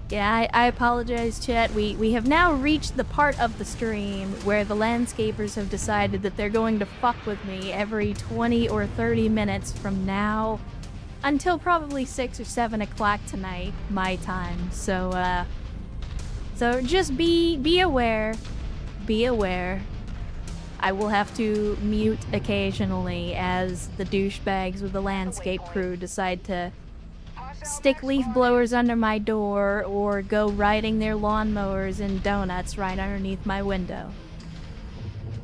Yeah, I apologize, chat. We have now reached the part of the stream where the landscapers have decided that they're going to fuck with me every 20 or 30 minutes from now until probably 6 or 7 o'clock tonight, my time. So just be aware. Be aware. I will have to mute occasionally as the douchebags with the landscape crew decide to stick leaf blowers under my door or go riding their lawnmowers and donuts right underneath my window.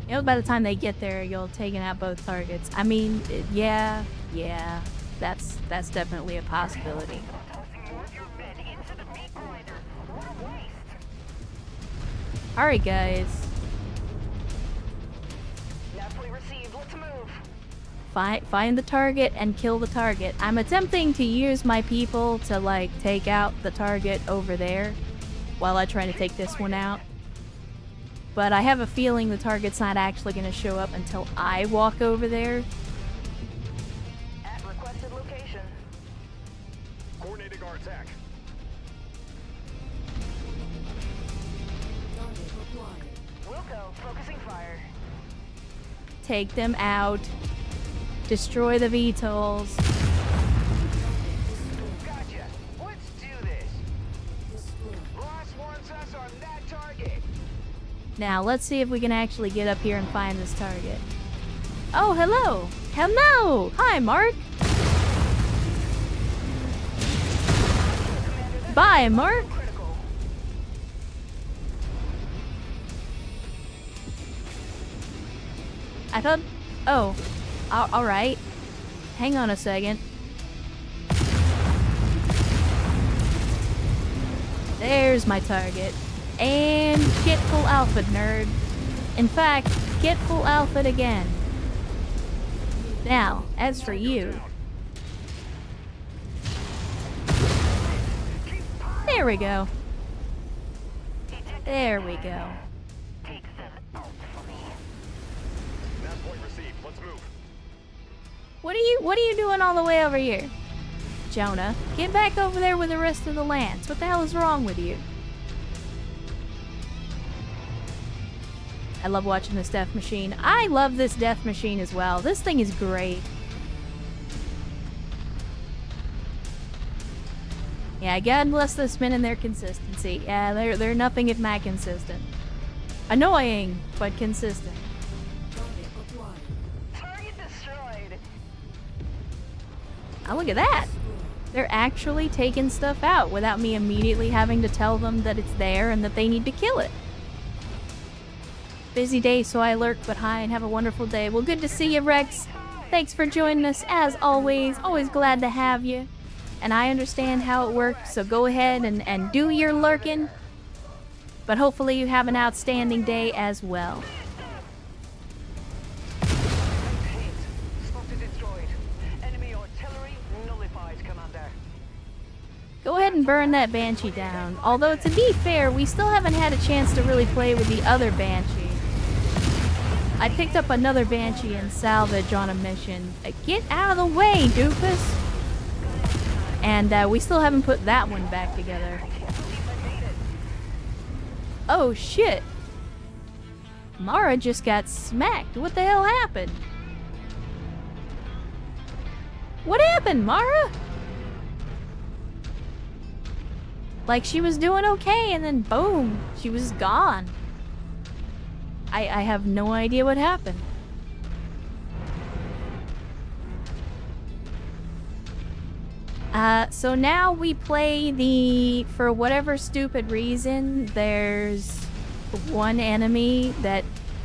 You know, by the time they get there, you'll have taken out both targets. I mean, yeah, that's definitely a possibility. Alright, guys. Find the target and kill the target. I'm attempting to use my people to, like, take out the target over there while I try to take this one out. But I have a feeling the target's not actually going to show up until I walk over there. At requested location. Coordinating our attack. Wilco, focusing fire. Take them out. Destroy the VTOLs. Gotcha. Let's do this. Boss wants us on that target. Now, let's see if we can actually get up here and find this target. Oh, hello! Hello! Hi, Mark! Bye, Mark. Critical. I thought... Oh. Alright. Hang on a second. There's my target. And get full alpha, nerd. In fact, get full alpha again. Now, as for you... There we go. There we go. Nav point received. Let's move. What are you doing all the way over here? Jonah, get back over there with the rest of the Lance. What the hell is wrong with you? I love watching this death machine. I love this death machine as well. This thing is great. Yeah, God bless this men and their consistency. Yeah, they're nothing if not consistent. Annoying, but consistent. Target destroyed. Oh, look at that. They're actually taking stuff out without me immediately having to tell them that it's there and that they need to kill it. Busy day, so I lurk, but hi, and have a wonderful day. Well, good to see you, Rex. Thanks for joining us, as always. Always glad to have you. And I understand how it works, so go ahead and do your lurking. But hopefully you have an outstanding day as well. Spotted destroyed. Enemy artillery nullified, Commander. Go ahead and burn that Banshee down. Although, to be fair, we still haven't had a chance to really play with the other Banshee. I picked up another Banshee in salvage on a mission. Get out of the way, doofus! And we still haven't put that one back together. Oh shit! Mara just got smacked. What the hell happened? What happened, Mara? Like, she was doing okay and then boom, she was gone. I have no idea what happened. So now we play the... For whatever stupid reason, there's one enemy that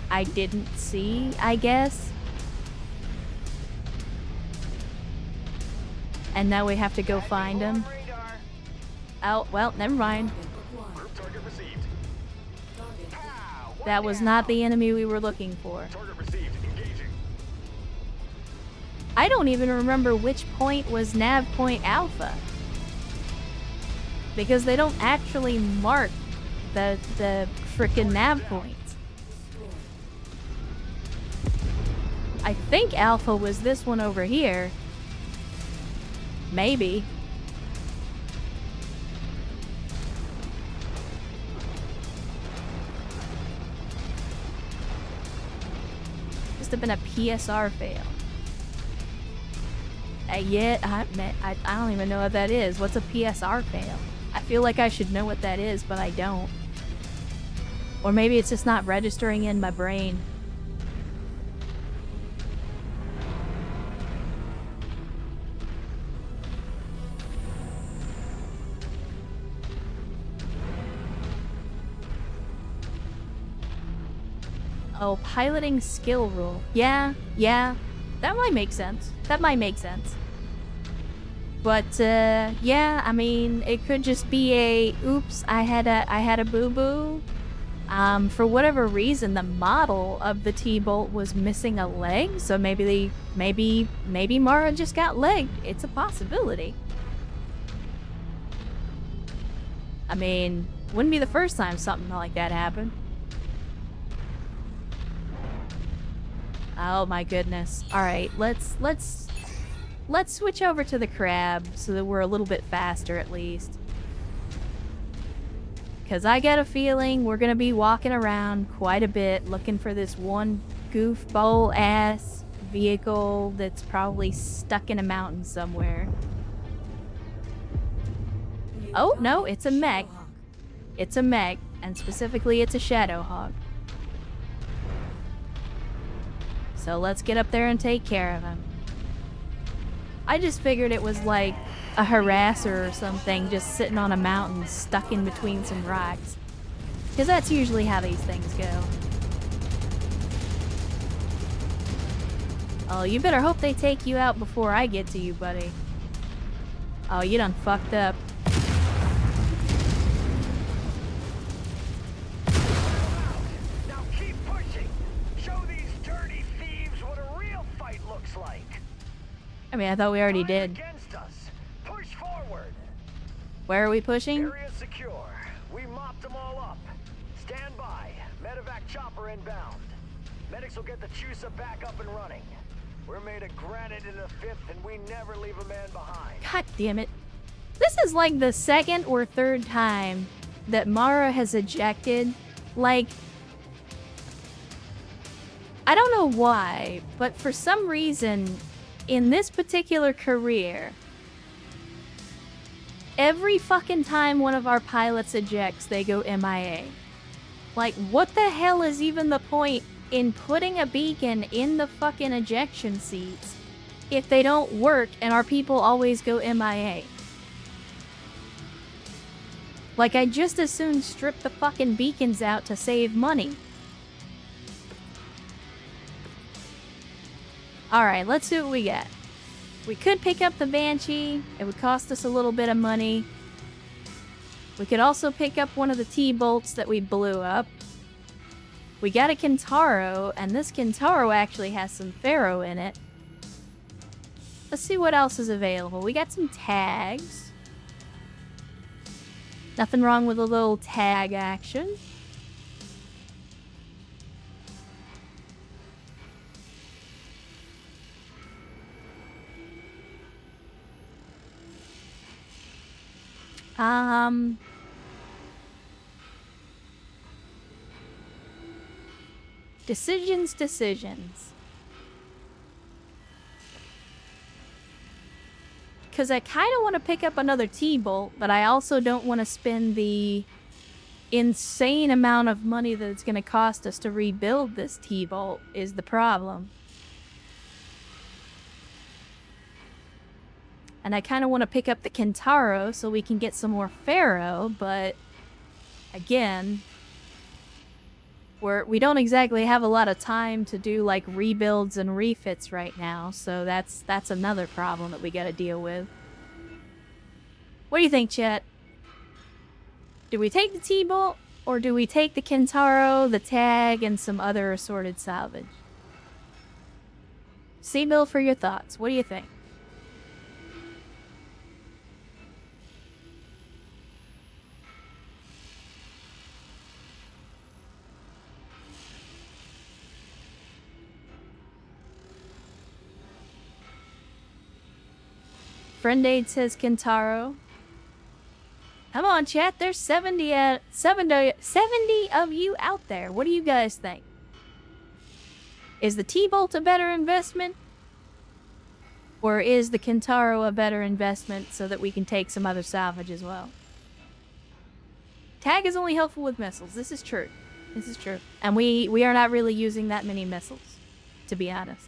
I didn't see, I guess. And now we have to go find him. Oh, well, never mind. Group target received. That was not the enemy we were looking for. Target received. Engaging. I don't even remember which point was nav point alpha. Because they don't actually mark the frickin' nav points. I think alpha was this one over here. Maybe. Must have been a PSR fail. Yeah, I don't even know what that is. What's a PSR fail? I feel like I should know what that is, but I don't. Or maybe it's just not registering in my brain. Oh, piloting skill rule. Yeah. That might make sense. But, yeah, I mean, it could just be a, oops, I had a boo-boo. For whatever reason, the model of the T-Bolt was missing a leg, so maybe Mara just got legged. It's a possibility. I mean, wouldn't be the first time something like that happened. Oh my goodness. Alright, let's switch over to the crab so that we're a little bit faster at least. Because I get a feeling we're going to be walking around quite a bit looking for this one goofball ass vehicle that's probably stuck in a mountain somewhere. Oh, no, it's a mech. It's a mech, and specifically it's a Shadowhawk. So let's get up there and take care of him. I just figured it was like a harasser or something just sitting on a mountain stuck in between some rocks. Because that's usually how these things go. Oh, you better hope they take you out before I get to you, buddy. Oh, you done fucked up. Now keep pushing. Show these dirty thieves what a real fight looks like. I mean, I thought we already Time did. against us. Push forward. Where are we pushing? Area secure. We mopped them all up. Stand by. Medevac chopper inbound. Medics will get the Chusa back up and running. We're made of granite in the 5th, and we never leave a man behind. God damn it. This is like the second or third time that Mara has ejected. Like, I don't know why, but for some reason, in this particular career, every fucking time one of our pilots ejects, they go MIA. Like, what the hell is even the point in putting a beacon in the fucking ejection seats if they don't work and our people always go MIA? Like, I just as soon strip the fucking beacons out to save money. Alright, let's see what we get. We could pick up the Banshee. It would cost us a little bit of money. We could also pick up one of the T-bolts that we blew up. We got a Kintaro, and this Kintaro actually has some Pharaoh in it. Let's see what else is available. We got some tags. Nothing wrong with a little tag action. Decisions. Because I kind of want to pick up another T-bolt, but I also don't want to spend the insane amount of money that it's going to cost us to rebuild this T-bolt is the problem. And I kind of want to pick up the Kintaro so we can get some more Pharaoh, but again, we don't exactly have a lot of time to do like rebuilds and refits right now, so that's another problem that we got to deal with. What do you think, chat? Do we take the T-bolt, or do we take the Kintaro, the tag, and some other assorted salvage? C-Bill for your thoughts. What do you think? Friend Aid says Kintaro. Come on, chat. There's 70 of you out there. What do you guys think? Is the T-bolt a better investment? Or is the Kintaro a better investment so that we can take some other salvage as well? Tag is only helpful with missiles. This is true. This is true. And we are not really using that many missiles, to be honest.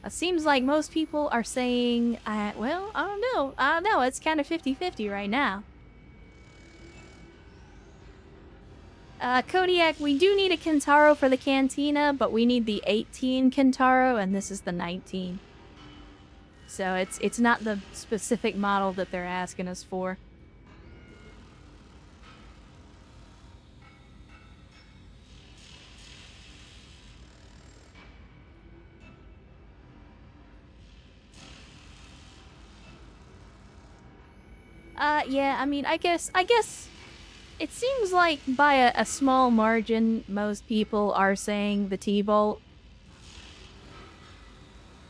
It seems like most people are saying, well, I don't know. I don't know. It's kind of 50-50 right now. Kodiak, we do need a Kintaro for the Cantina, but we need the 18 Kintaro, and this is the 19. So it's not the specific model that they're asking us for. Yeah, I mean, I guess it seems like by a small margin, most people are saying the T-bolt.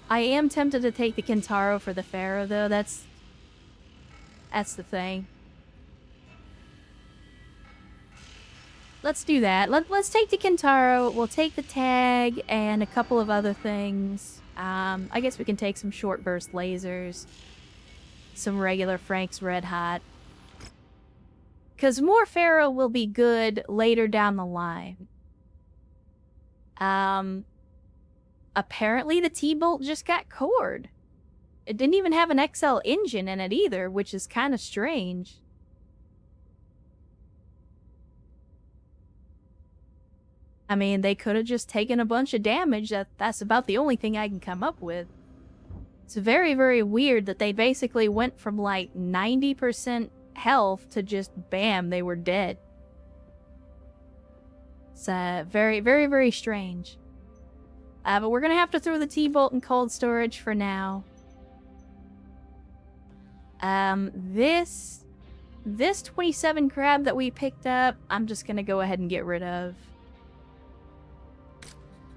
I am tempted to take the Kintaro for the Pharaoh, though. That's the thing. Let's do that. Let's take the Kintaro. We'll take the tag and a couple of other things. I guess we can take some short burst lasers. Some regular Frank's Red Hot. Because more Pharaoh will be good later down the line. apparently the T-bolt just got cored. It didn't even have an XL engine in it either, which is kind of strange. I mean, they could have just taken a bunch of damage. That's about the only thing I can come up with. It's very, very weird that they basically went from like 90% health to just bam, they were dead. It's very, very, very strange. But we're gonna have to throw the T-bolt in cold storage for now. This 27 crab that we picked up, I'm just gonna go ahead and get rid of.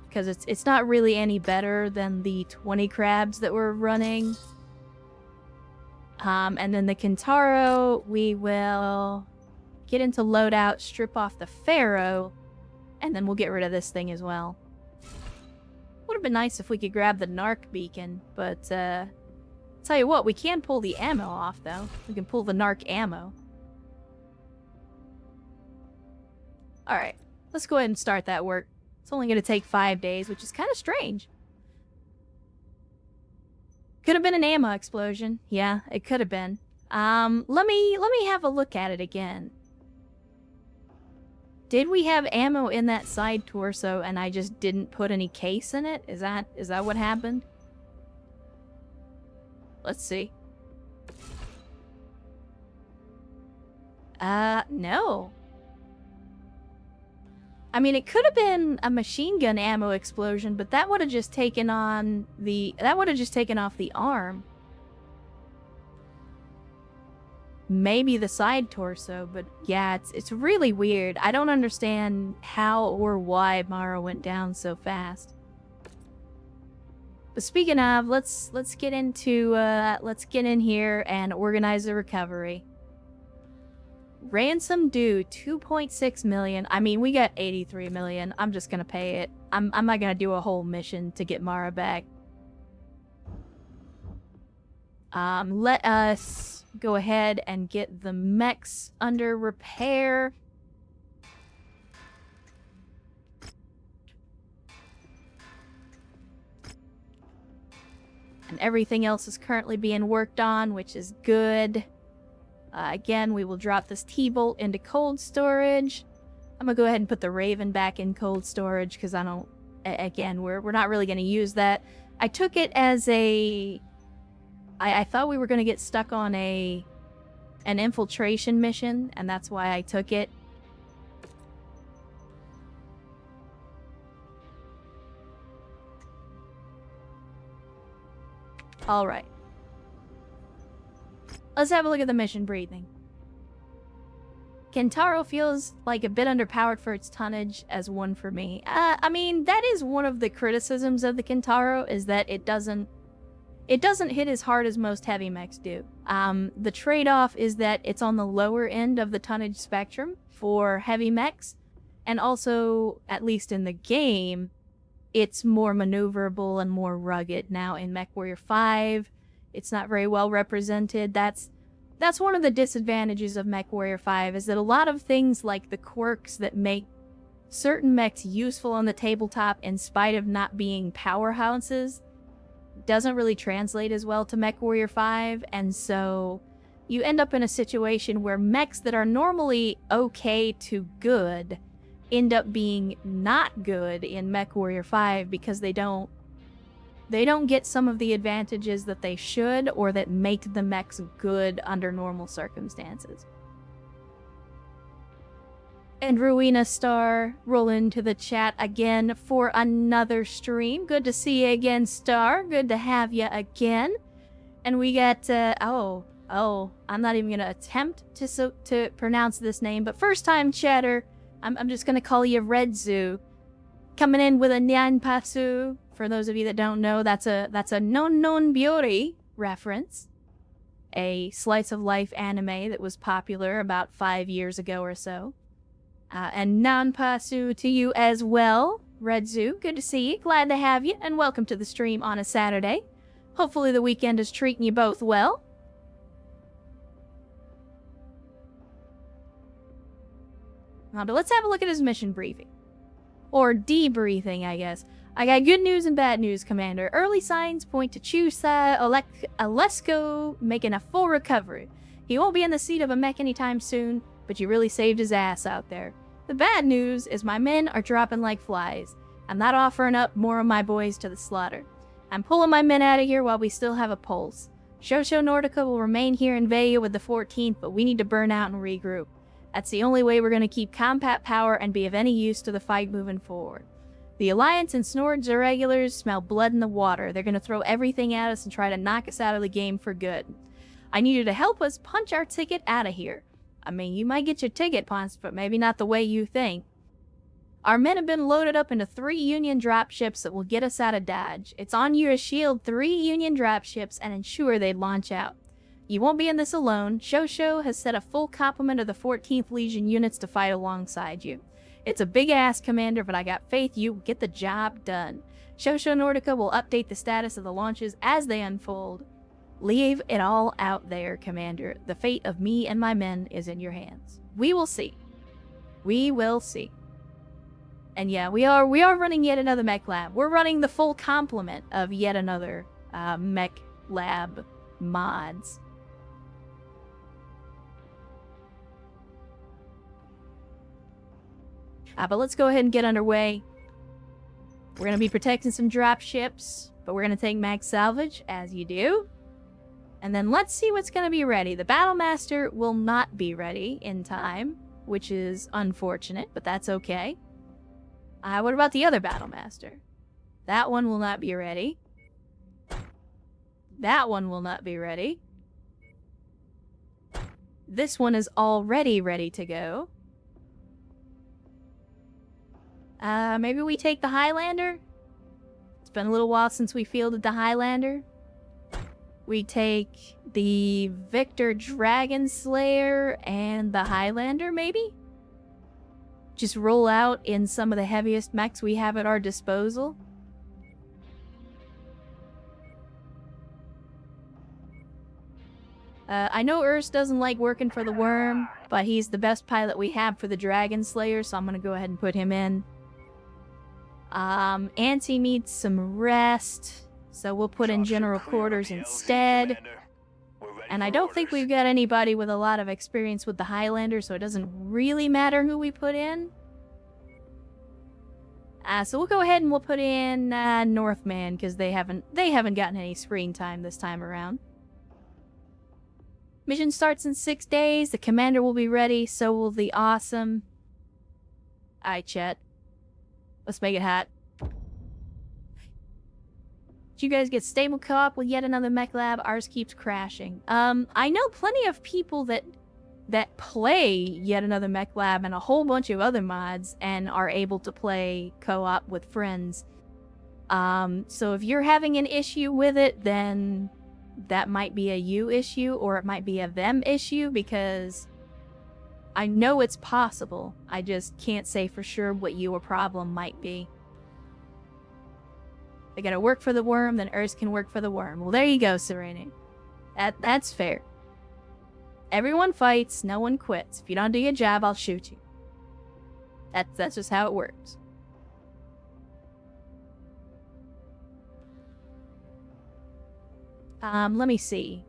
Because it's not really any better than the 20 crabs that we're running. And then the Kintaro, we will get into loadout, strip off the Pharaoh, and then we'll get rid of this thing as well. Would have been nice if we could grab the Narc beacon, but tell you what, we can pull the ammo off though. We can pull the Narc ammo. Alright, let's go ahead and start that work. It's only going to take 5 days, which is kind of strange. Could have been an ammo explosion. Yeah, it could have been. Let me have a look at it again. Did we have ammo in that side torso and I just didn't put any case in it? Is that what happened? Let's see. No. I mean, it could have been a machine gun ammo explosion, but that would have just taken on the... That would have just taken off the arm. Maybe the side torso, but yeah, it's really weird. I don't understand how or why Mara went down so fast. But speaking of, let's get into let's get in here and organize the recovery. Ransom due 2.6 million. I mean, we got 83 million. I'm just gonna pay it. I'm not gonna do a whole mission to get Mara back. Let us go ahead and get the mechs under repair. And everything else is currently being worked on, which is good. Again, we will drop this T-bolt into cold storage. I'm gonna go ahead and put the Raven back in cold storage because I don't... Again, we're not really gonna use that. I took it as a... I thought we were gonna get stuck on an infiltration mission, and that's why I took it. Alright. Let's have a look at the mission briefing. Kintaro feels like a bit underpowered for its tonnage as one for me. I mean, that is one of the criticisms of the Kintaro, is that it doesn't hit as hard as most heavy mechs do. The trade-off is that it's on the lower end of the tonnage spectrum for heavy mechs, and also, at least in the game, it's more maneuverable and more rugged. Now in Mechwarrior 5, it's not very well represented. That's one of the disadvantages of Mechwarrior 5, is that a lot of things like the quirks that make certain mechs useful on the tabletop in spite of not being powerhouses doesn't really translate as well to Mechwarrior 5, and so you end up in a situation where mechs that are normally okay to good end up being not good in Mechwarrior 5 because they don't get some of the advantages that they should, or that make the mechs good under normal circumstances. And Rowena Star, roll into the chat again for another stream. Good to see you again, Star. Good to have you again. And we got, I'm not even going to attempt to pronounce this name, but first time chatter, I'm just going to call you Red Zoo. Coming in with a Nyan Pasu. For those of you that don't know, that's a Non Non Biori reference. A slice of life anime that was popular about 5 years ago or so. And Nanpasu to you as well, Red Zoo. Good to see you. Glad to have you, and welcome to the stream on a Saturday. Hopefully the weekend is treating you both well. But let's have a look at his mission briefing. Or debriefing, I guess. I got good news and bad news, Commander. Early signs point to Chusai Alesko making a full recovery. He won't be in the seat of a mech anytime soon, but you really saved his ass out there. The bad news is my men are dropping like flies. I'm not offering up more of my boys to the slaughter. I'm pulling my men out of here while we still have a pulse. Shosho Nordica will remain here in Veia with the 14th, but we need to burn out and regroup. That's the only way we're going to keep combat power and be of any use to the fight moving forward. The Alliance and Snored's irregulars smell blood in the water. They're going to throw everything at us and try to knock us out of the game for good. I need you to help us punch our ticket out of here. I mean, you might get your ticket punched, but maybe not the way you think. Our men have been loaded up into 3 Union dropships that will get us out of Dodge. It's on you to shield 3 Union dropships and ensure they launch out. You won't be in this alone. Shosho has set a full complement of the 14th Legion units to fight alongside you. It's a big-ass, Commander, but I got faith you will get the job done. Shosho Nordica will update the status of the launches as they unfold. Leave it all out there, Commander. The fate of me and my men is in your hands. We will see. We will see. And yeah, we are running yet another mech lab. We're running the full complement of yet another mech lab mods. But let's go ahead and get underway. We're going to be protecting some drop ships, but we're going to take mag salvage, as you do. And then let's see what's going to be ready. The Battlemaster will not be ready in time, which is unfortunate, but that's okay. What about the other Battlemaster? That one will not be ready. That one will not be ready. This one is already ready to go. Maybe we take the Highlander? It's been a little while since we fielded the Highlander. We take the Victor Dragon Slayer and the Highlander, maybe? Just roll out in some of the heaviest mechs we have at our disposal. I know Urs doesn't like working for the Worm, but he's the best pilot we have for the Dragon Slayer, so I'm gonna go ahead and put him in. Auntie needs some rest, so we'll put in General Quarters instead. And I don't think we've got anybody with a lot of experience with the Highlander, so it doesn't really matter who we put in. So we'll go ahead and we'll put in Northman, because they haven't gotten any screen time this time around. Mission starts in 6 days. The commander will be ready, so will the awesome. Alright, chat. Let's make it hot. Did you guys get stable co-op with yet another mech lab? Ours keeps crashing. I know plenty of people that play yet another mech lab and a whole bunch of other mods and are able to play co-op with friends. So if you're having an issue with it, then that might be a you issue, or it might be a them issue, because I know it's possible. I just can't say for sure what your problem might be. They gotta work for the Worm, then Urs can work for the Worm. Well, there you go, Serene. That's fair. Everyone fights, no one quits. If you don't do your job, I'll shoot you. That's just how it works. Let me see.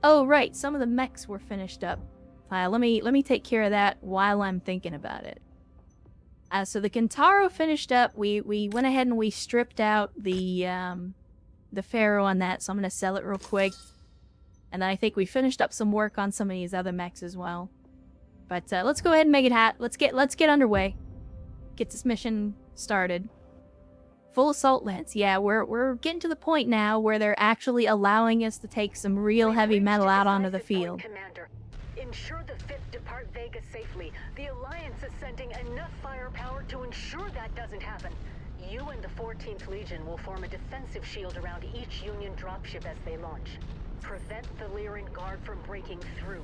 Oh, right, some of the mechs were finished up. Let me take care of that while I'm thinking about it. So the Kentaro finished up. We went ahead and we stripped out the Pharaoh on that, so I'm gonna sell it real quick. And then I think we finished up some work on some of these other mechs as well. But let's go ahead and make it hot. Let's get underway. Get this mission started. Full assault lance. Yeah, we're getting to the point now where they're actually allowing us to take some real heavy metal out onto the field. Commander, ensure the 5th depart Vega safely. The Alliance is sending enough firepower to ensure that doesn't happen. You and the 14th Legion will form a defensive shield around each Union dropship as they launch. Prevent the Lyran Guard from breaking through,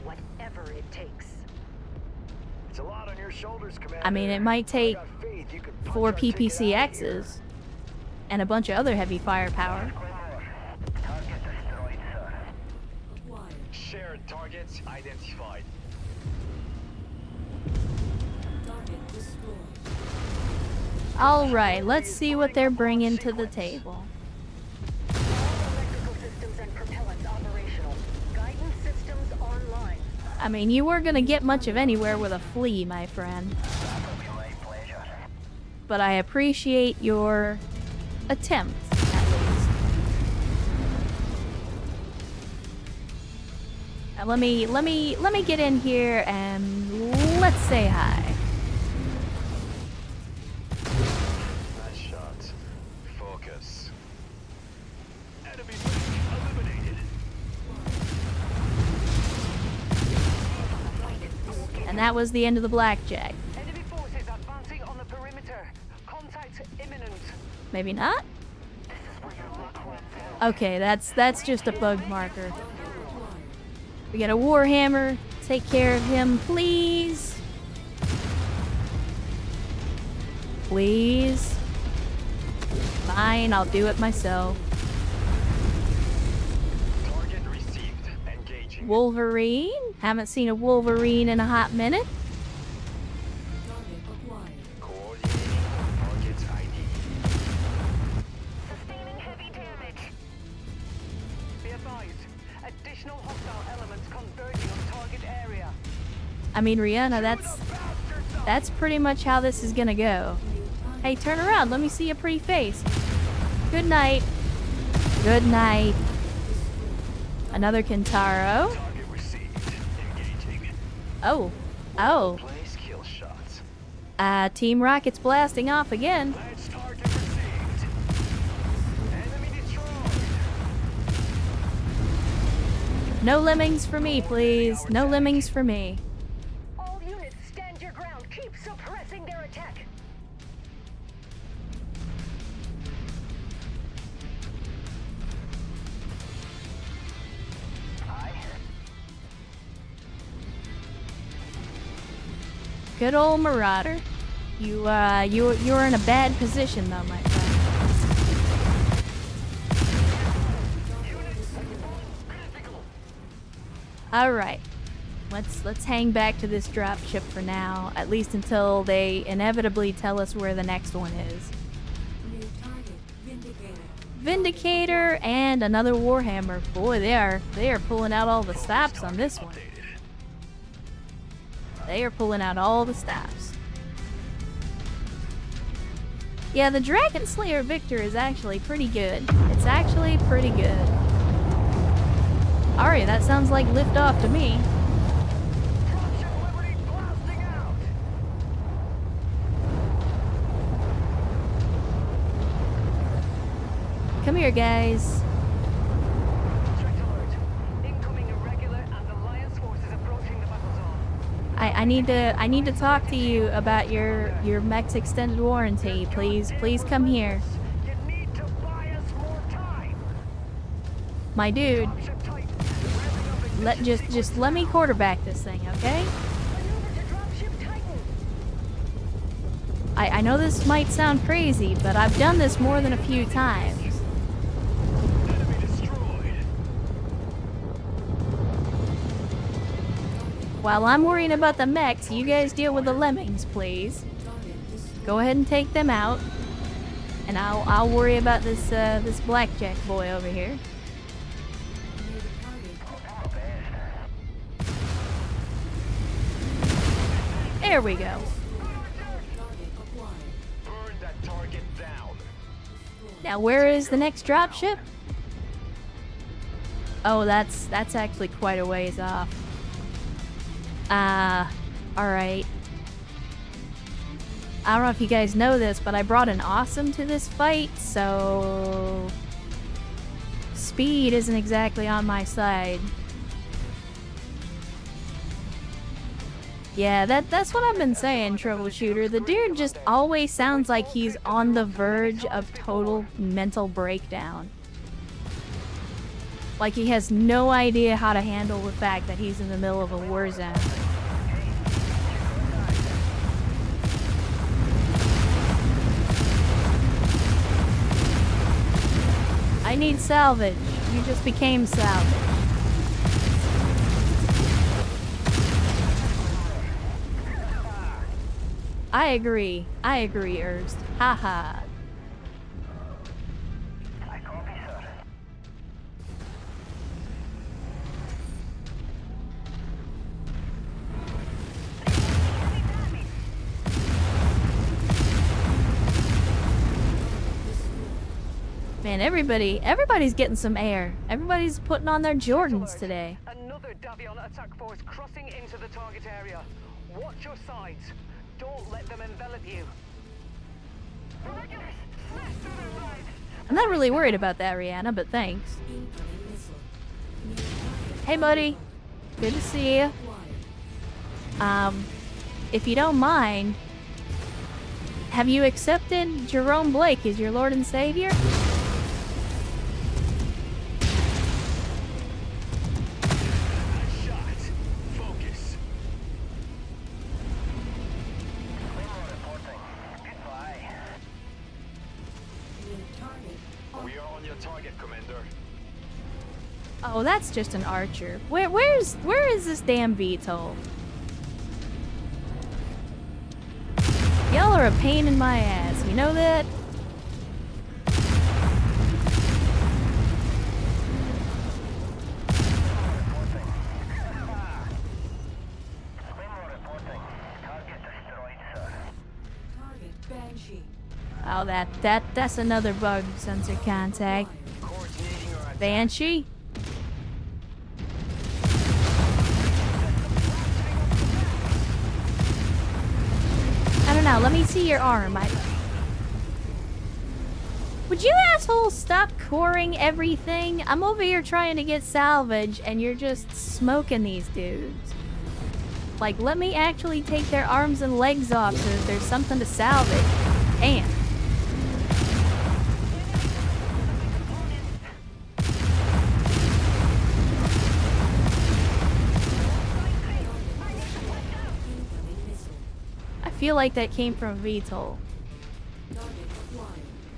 whatever it takes. It's a lot on your shoulders, Commander. I mean, it might take 4 PPCXs and a bunch of other heavy firepower. Shared targets identified. Alright, let's see what they're bringing to the table. Electrical systems and propellants operational. Guidance systems online. I mean, you weren't gonna get much of anywhere with a flea, my friend. But I appreciate your attempt, at least. Now let me get in here and let's say hi. Nice shot. Focus. Enemy eliminated. And that was the end of the blackjack. Enemy forces advancing on the perimeter. Contact imminent. Maybe not? Okay, that's just a bug marker. We got a warhammer. Take care of him, please. Please. Fine, I'll do it myself. Target received. Engaging. Wolverine? Haven't seen a Wolverine in a hot minute. Coordinating target ID. Sustaining heavy damage. Be advised. Additional hostile elements converging on target area. I mean, Rihanna, that's pretty much how this is gonna go. Hey, turn around. Let me see a pretty face. Good night. Good night. Another Kintaro. Target received. Engaging. Oh. Oh. Place kill shots. Team Rocket's blasting off again. Ledge target received. Enemy destroyed. No lemmings for me, please. No lemmings for me. All units stand your ground. Keep suppressing their attack. Good old Marauder. You're in a bad position though, my friend. Alright. Let's hang back to this dropship for now, at least until they inevitably tell us where the next one is. New target, Vindicator. Vindicator and another Warhammer. Boy, they are pulling out all the stops on this one. They are pulling out all the stops. Yeah, the Dragon Slayer Victor is actually pretty good. It's actually pretty good. Alright, that sounds like liftoff to me. Dropship Liberty blasting out. Come here, guys. Threat alert. Incoming irregular and Alliance forces approaching the battle zone. I need to talk to you about your mech's extended warranty. Please come here. You need to buy us more time. My dude, Dropship Titan. Revving up ignition just let me quarterback this thing, okay? Maneuver to dropship Titan. I know this might sound crazy, but I've done this more than a few times. Enemy destroyed. While I'm worrying about the mechs, you guys deal with the lemmings, please. Go ahead and take them out, and I'll worry about this blackjack boy over here. There we go. Burn that target down. Now where is the next dropship? Oh, that's actually quite a ways off. Alright. I don't know if you guys know this, but I brought an awesome to this fight, so speed isn't exactly on my side. Yeah, that's what I've been saying, Troubleshooter. The dude just always sounds like he's on the verge of total mental breakdown. Like he has no idea how to handle the fact that he's in the middle of a war zone. I need salvage. You just became salvage. I agree. I agree, Ernst. Haha. I copy, sir. Man, everybody's getting some air. Everybody's putting on their Jordans today. Another Davion attack force crossing into the target area. Watch your sides. Don't let them envelop you. I'm not really worried about that, Rihanna, but thanks. Incoming missile. Hey, buddy. Good to see you. If you don't mind, have you accepted Jerome Blake as your Lord and Savior? Shot. Focus. Reporting. Goodbye. New target. We are on your target, Commander. Oh, that's just an archer. Where is this damn VTOL? Y'all are a pain in my ass, you know that? Reporting. Target destroyed, sir. Target Banshee. Oh, that's another bug sensor contact. Coordinating our attack. Banshee? I don't know, let me see your arm. Would you assholes stop coring everything? I'm over here trying to get salvage and you're just smoking these dudes. Like, let me actually take their arms and legs off so that there's something to salvage. Damn. Incoming missile. I feel like that came from VTOL. Target acquired.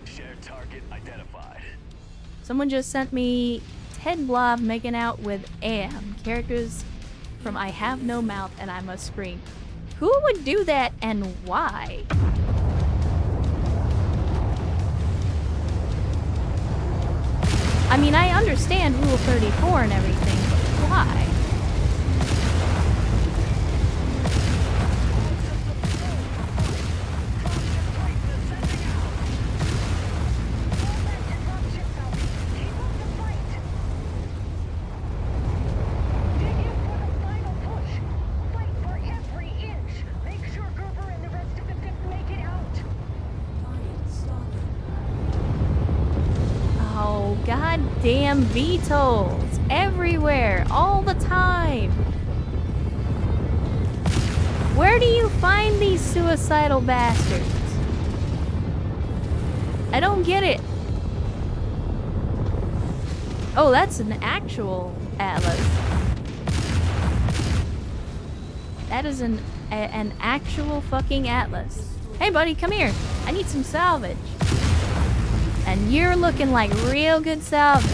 Shared target identified. Someone just sent me Ted Blob making out with Am, characters from I Have No Mouth and I Must Scream. Who would do that and why? I mean, I understand Rule 34 and everything, but why? Target stalking. Oh, goddamn VTOLs everywhere, all the time. Where do you find these suicidal bastards? I don't get it. Oh, that's an actual atlas. That is an actual fucking atlas. Hey, buddy, come here. I need some salvage. And you're looking like real good salvage.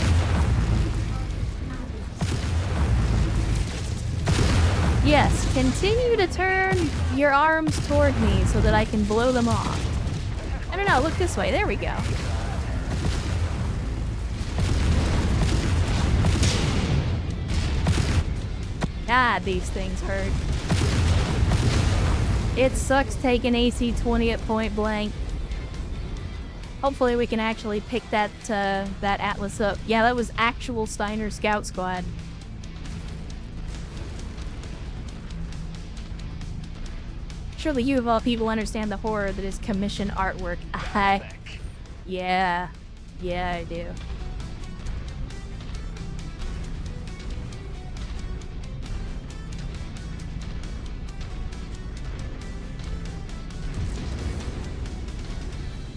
Yes, continue to turn your arms toward me so that I can blow them off. I don't know, look this way. There we go. God, these things hurt. It sucks taking AC-20 at point blank. Hopefully we can actually pick that that atlas up. Yeah, that was actual Steiner Scout Squad. Surely you of all people understand the horror that is commission artwork. Yeah, I do.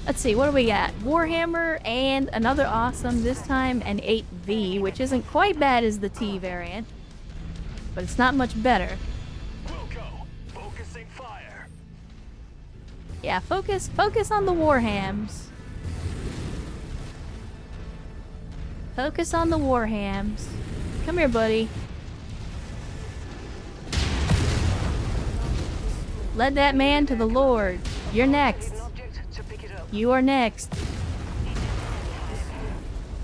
Let's see, what do we got? Warhammer and another awesome, this time an 8V, which isn't quite bad as the T variant, but it's not much better. Wilco, focusing fire. Yeah, focus on the Warhams. Focus on the Warhams. Come here, buddy. Led that man to the Lord. You're next. Hidden object to pick it up. You are next.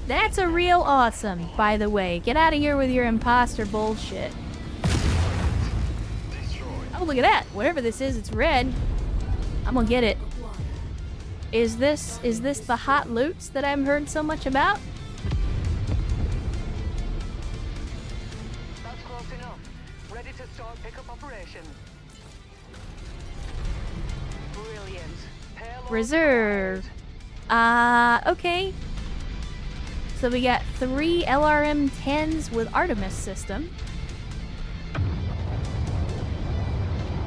That's a real awesome, by the way. Get out of here with your imposter bullshit. Oh, look at that. Whatever this is, it's red. I'm gonna get it. Is this the hot loots that I've heard so much about? That's close enough. Ready to start pickup operation. Brilliant. Payload Reserve. Okay. So we got 3 LRM-10s with Artemis system.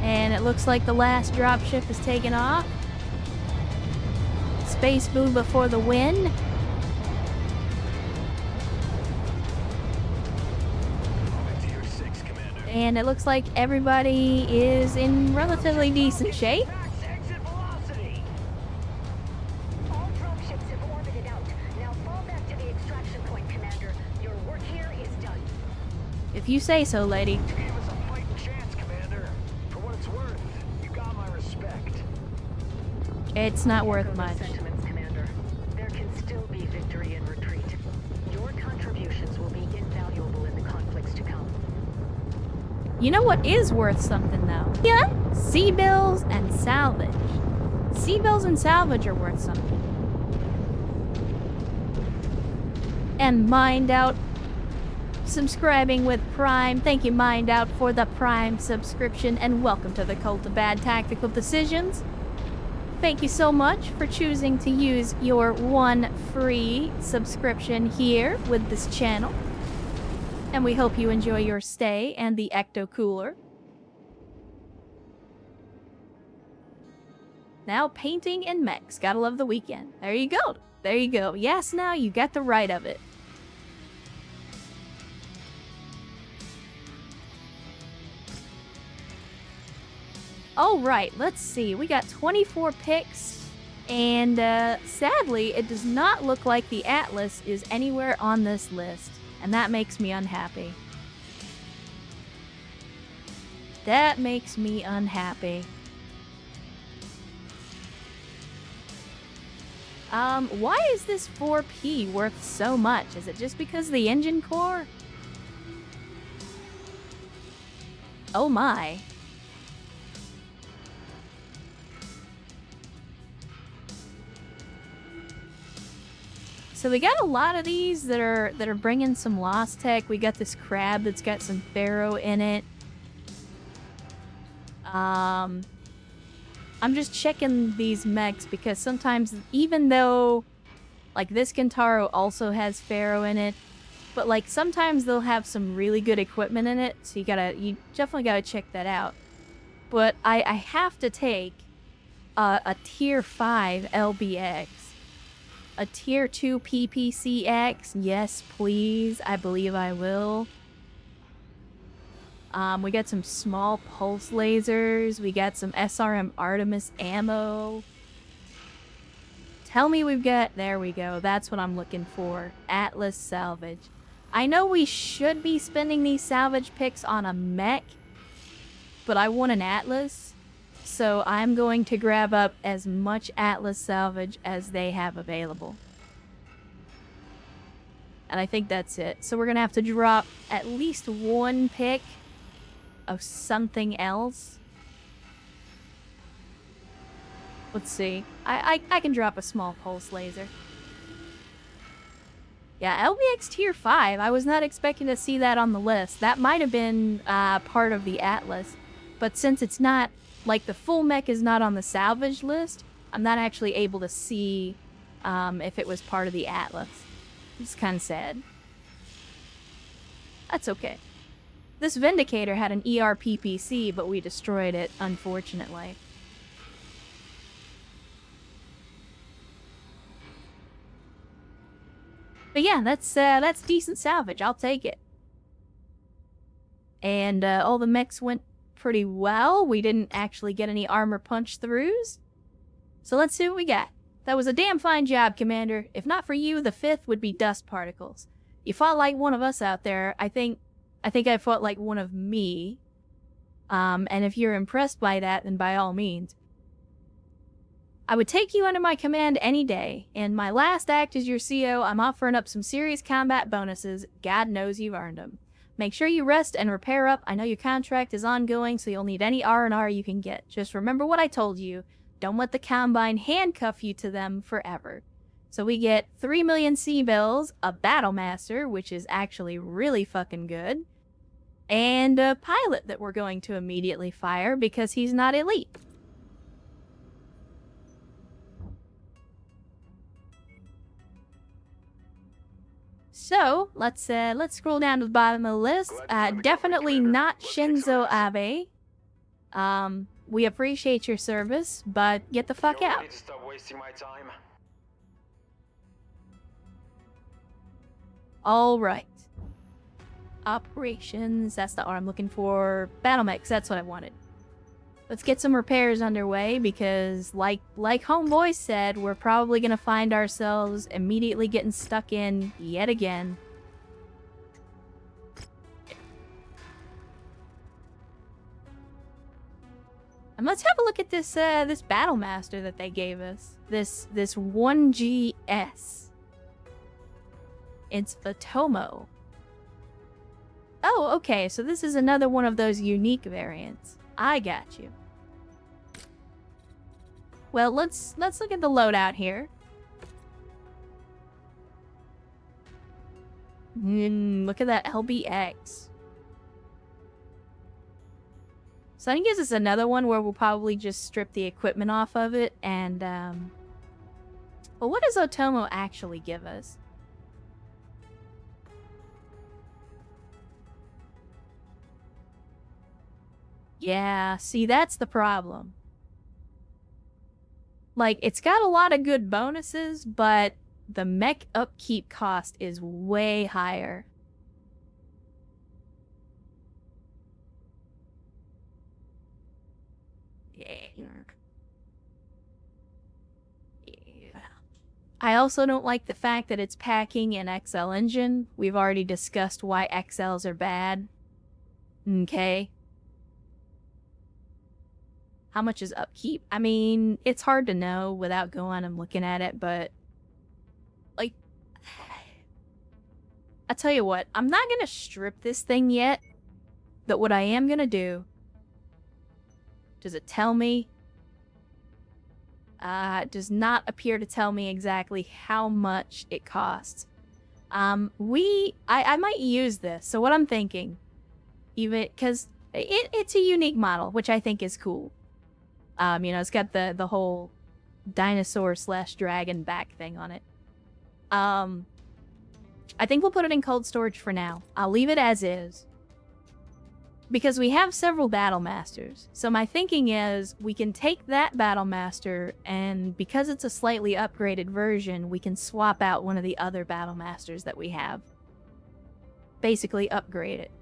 And it looks like the last dropship is taken off. Space boom before the win. Tier 6, Commander. And it looks like everybody is in relatively decent shape. Max exit velocity. All dropships have orbited out. Now fall back to the extraction point, Commander. Your work here is done. If you say so, lady. You gave us a fighting chance, Commander. For what it's worth, you got my respect. It's not Echo worth those much. sentiments, Commander. There can still be victory and retreat. Your contributions will be invaluable in the conflicts to come. You know what is worth something, though? Yeah? Sea bills and salvage. Sea bills and salvage are worth something. And Mind Out subscribing with Prime. Thank you, Mind Out, for the Prime subscription, and welcome to the Cult of Bad Tactical Decisions. Thank you so much for choosing to use your one free subscription here with this channel. And we hope you enjoy your stay and the Ecto Cooler. Now painting and mechs. Gotta love the weekend. There you go. There you go. Yes, now you got the right of it. All right, let's see. We got 24 picks, and sadly, it does not look like the Atlas is anywhere on this list, and that makes me unhappy. That makes me unhappy. Why is this 4P worth so much? Is it just because of the engine core? Oh my. So we got a lot of these that are bringing some lost tech. We got this crab that's got some Pharaoh in it. I'm just checking these mechs because sometimes, even though like this Kintaro also has Pharaoh in it, but like sometimes they'll have some really good equipment in it, so you definitely gotta check that out. But I have to take a tier 5 LBX. A tier 2 PPCX, yes please, I believe I will. We got some small pulse lasers, we got some SRM Artemis ammo. Tell me we've got, there we go, that's what I'm looking for, Atlas salvage. I know we should be spending these salvage picks on a mech, but I want an Atlas. So I'm going to grab up as much Atlas salvage as they have available. And I think that's it. So we're going to have to drop at least one pick of something else. Let's see. I can drop a small pulse laser. Yeah, LBX tier 5. I was not expecting to see that on the list. That might have been part of the Atlas. But since it's not, like the full mech is not on the salvage list, I'm not actually able to see if it was part of the Atlas. It's kind of sad. That's okay. This Vindicator had an ERPPC, but we destroyed it, unfortunately. But yeah, that's decent salvage. I'll take it. And all the mechs went pretty well. We didn't actually get any armor punch-throughs. So let's see what we got. That was a damn fine job, Commander. If not for you, the 5th would be dust particles. You fought like one of us out there. I think I fought like one of me. And if you're impressed by that, then by all means. I would take you under my command any day. In my last act as your CO, I'm offering up some serious combat bonuses. God knows you've earned them. Make sure you rest and repair up. I know your contract is ongoing, so you'll need any R&R you can get. Just remember what I told you. Don't let the Combine handcuff you to them forever. So we get 3 million sea bills, a Battle Master, which is actually really fucking good, and a pilot that we're going to immediately fire because he's not elite. So let's scroll down to the bottom of the list. Definitely not Shinzo Abe. We appreciate your service, but get the fuck out. Stop wasting my time. All right. Operations. That's the R I'm looking for. Battle mechs. That's what I wanted. Let's get some repairs underway because, like Homeboy said, we're probably gonna find ourselves immediately getting stuck in yet again. And let's have a look at this this Battle Master that they gave us. This 1GS. It's a Tomo. Oh, okay. So this is another one of those unique variants. I got you. Well, let's look at the loadout here. Look at that LBX. So I think this is another one where we'll probably just strip the equipment off of it and, well, what does Otomo actually give us? Yeah, see, that's the problem. Like, it's got a lot of good bonuses, but the mech upkeep cost is way higher. I also don't like the fact that it's packing an XL engine. We've already discussed why XLs are bad. Okay. How much is upkeep? I mean, it's hard to know without going and looking at it, but like, I tell you what, I'm not gonna strip this thing yet, but what I am gonna do, does it tell me? It does not appear to tell me exactly how much it costs. I might use this. So what I'm thinking, even because it's a unique model, which I think is cool. You know, it's got the whole dinosaur / dragon back thing on it. I think we'll put it in cold storage for now. I'll leave it as is. Because we have several Battle Masters. So my thinking is we can take that Battle Master and because it's a slightly upgraded version, we can swap out one of the other Battle Masters that we have. Basically upgrade it.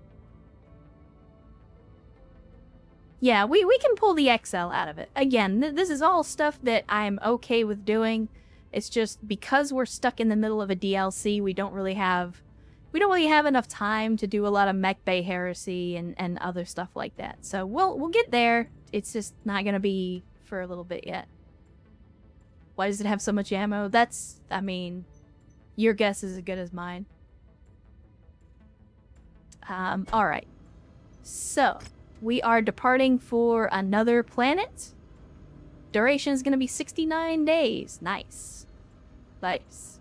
Yeah, we can pull the XL out of it. Again, this is all stuff that I'm okay with doing. It's just because we're stuck in the middle of a DLC, we don't really have enough time to do a lot of Mech Bay Heresy and other stuff like that. So we'll get there. It's just not gonna be for a little bit yet. Why does it have so much ammo? That's, I mean, your guess is as good as mine. Alright. So, we are departing for another planet. Duration is gonna be 69 days. Nice. Nice.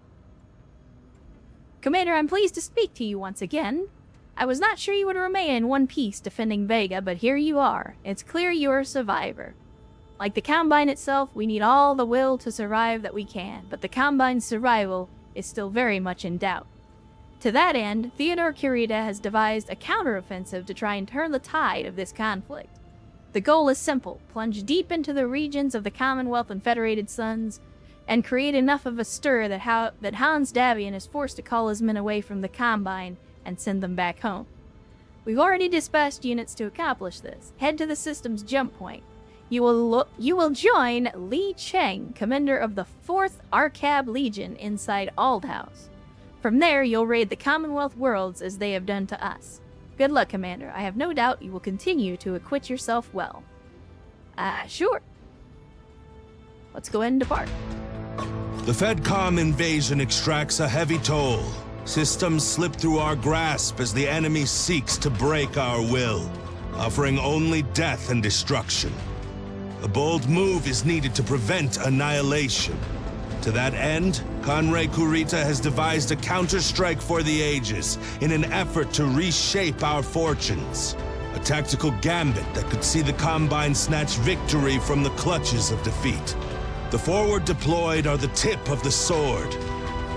Commander, I'm pleased to speak to you once again. I was not sure you would remain in one piece defending Vega, but here you are. It's clear you're a survivor. Like the Combine itself, we need all the will to survive that we can, but the Combine's survival is still very much in doubt. To that end, Theodore Kurita has devised a counteroffensive to try and turn the tide of this conflict. The goal is simple: plunge deep into the regions of the Commonwealth and Federated Suns, and create enough of a stir that Hans Davian is forced to call his men away from the Combine and send them back home. We've already dispatched units to accomplish this. Head to the system's jump point. You will join Li Cheng, commander of the 4th Arcab Legion inside Aldhouse. From there, you'll raid the Commonwealth worlds as they have done to us. Good luck, Commander. I have no doubt you will continue to acquit yourself well. Sure. Let's go ahead and depart. The FedCom invasion extracts a heavy toll. Systems slip through our grasp as the enemy seeks to break our will, offering only death and destruction. A bold move is needed to prevent annihilation. To that end, Conray Kurita has devised a counter-strike for the ages in an effort to reshape our fortunes. A tactical gambit that could see the Combine snatch victory from the clutches of defeat. The forward deployed are the tip of the sword.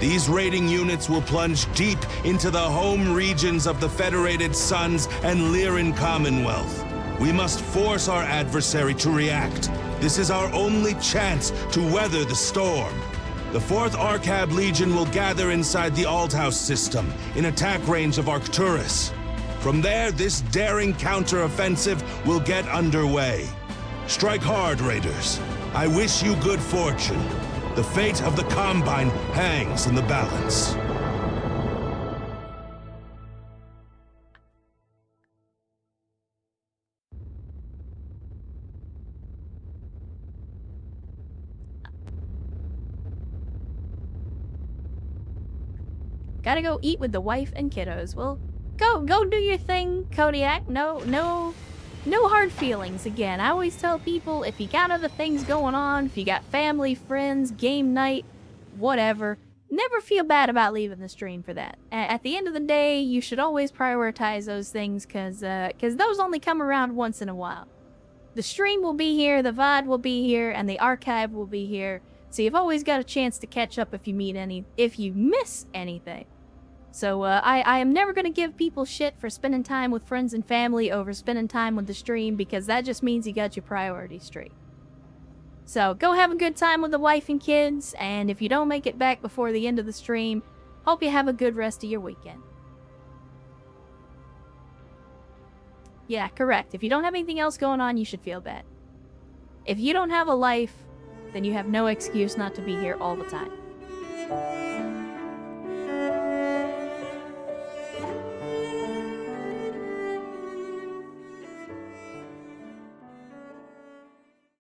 These raiding units will plunge deep into the home regions of the Federated Suns and Lyran Commonwealth. We must force our adversary to react. This is our only chance to weather the storm. The 4th Arcab Legion will gather inside the Althouse system, in attack range of Arcturus. From there, this daring counter-offensive will get underway. Strike hard, Raiders. I wish you good fortune. The fate of the Combine hangs in the balance. Gotta go eat with the wife and kiddos. Well, go do your thing, Kodiak. No hard feelings. Again, I always tell people, if you got other things going on, if you got family, friends, game night, whatever, never feel bad about leaving the stream for that. At the end of the day, you should always prioritize those things, cause those only come around once in a while. The stream will be here, the VOD will be here, and the archive will be here. So you've always got a chance to catch up if you miss anything. So I am never going to give people shit for spending time with friends and family over spending time with the stream, because that just means you got your priorities straight. So go have a good time with the wife and kids, and if you don't make it back before the end of the stream, hope you have a good rest of your weekend. Yeah, correct. If you don't have anything else going on, you should feel bad. If you don't have a life, then you have no excuse not to be here all the time.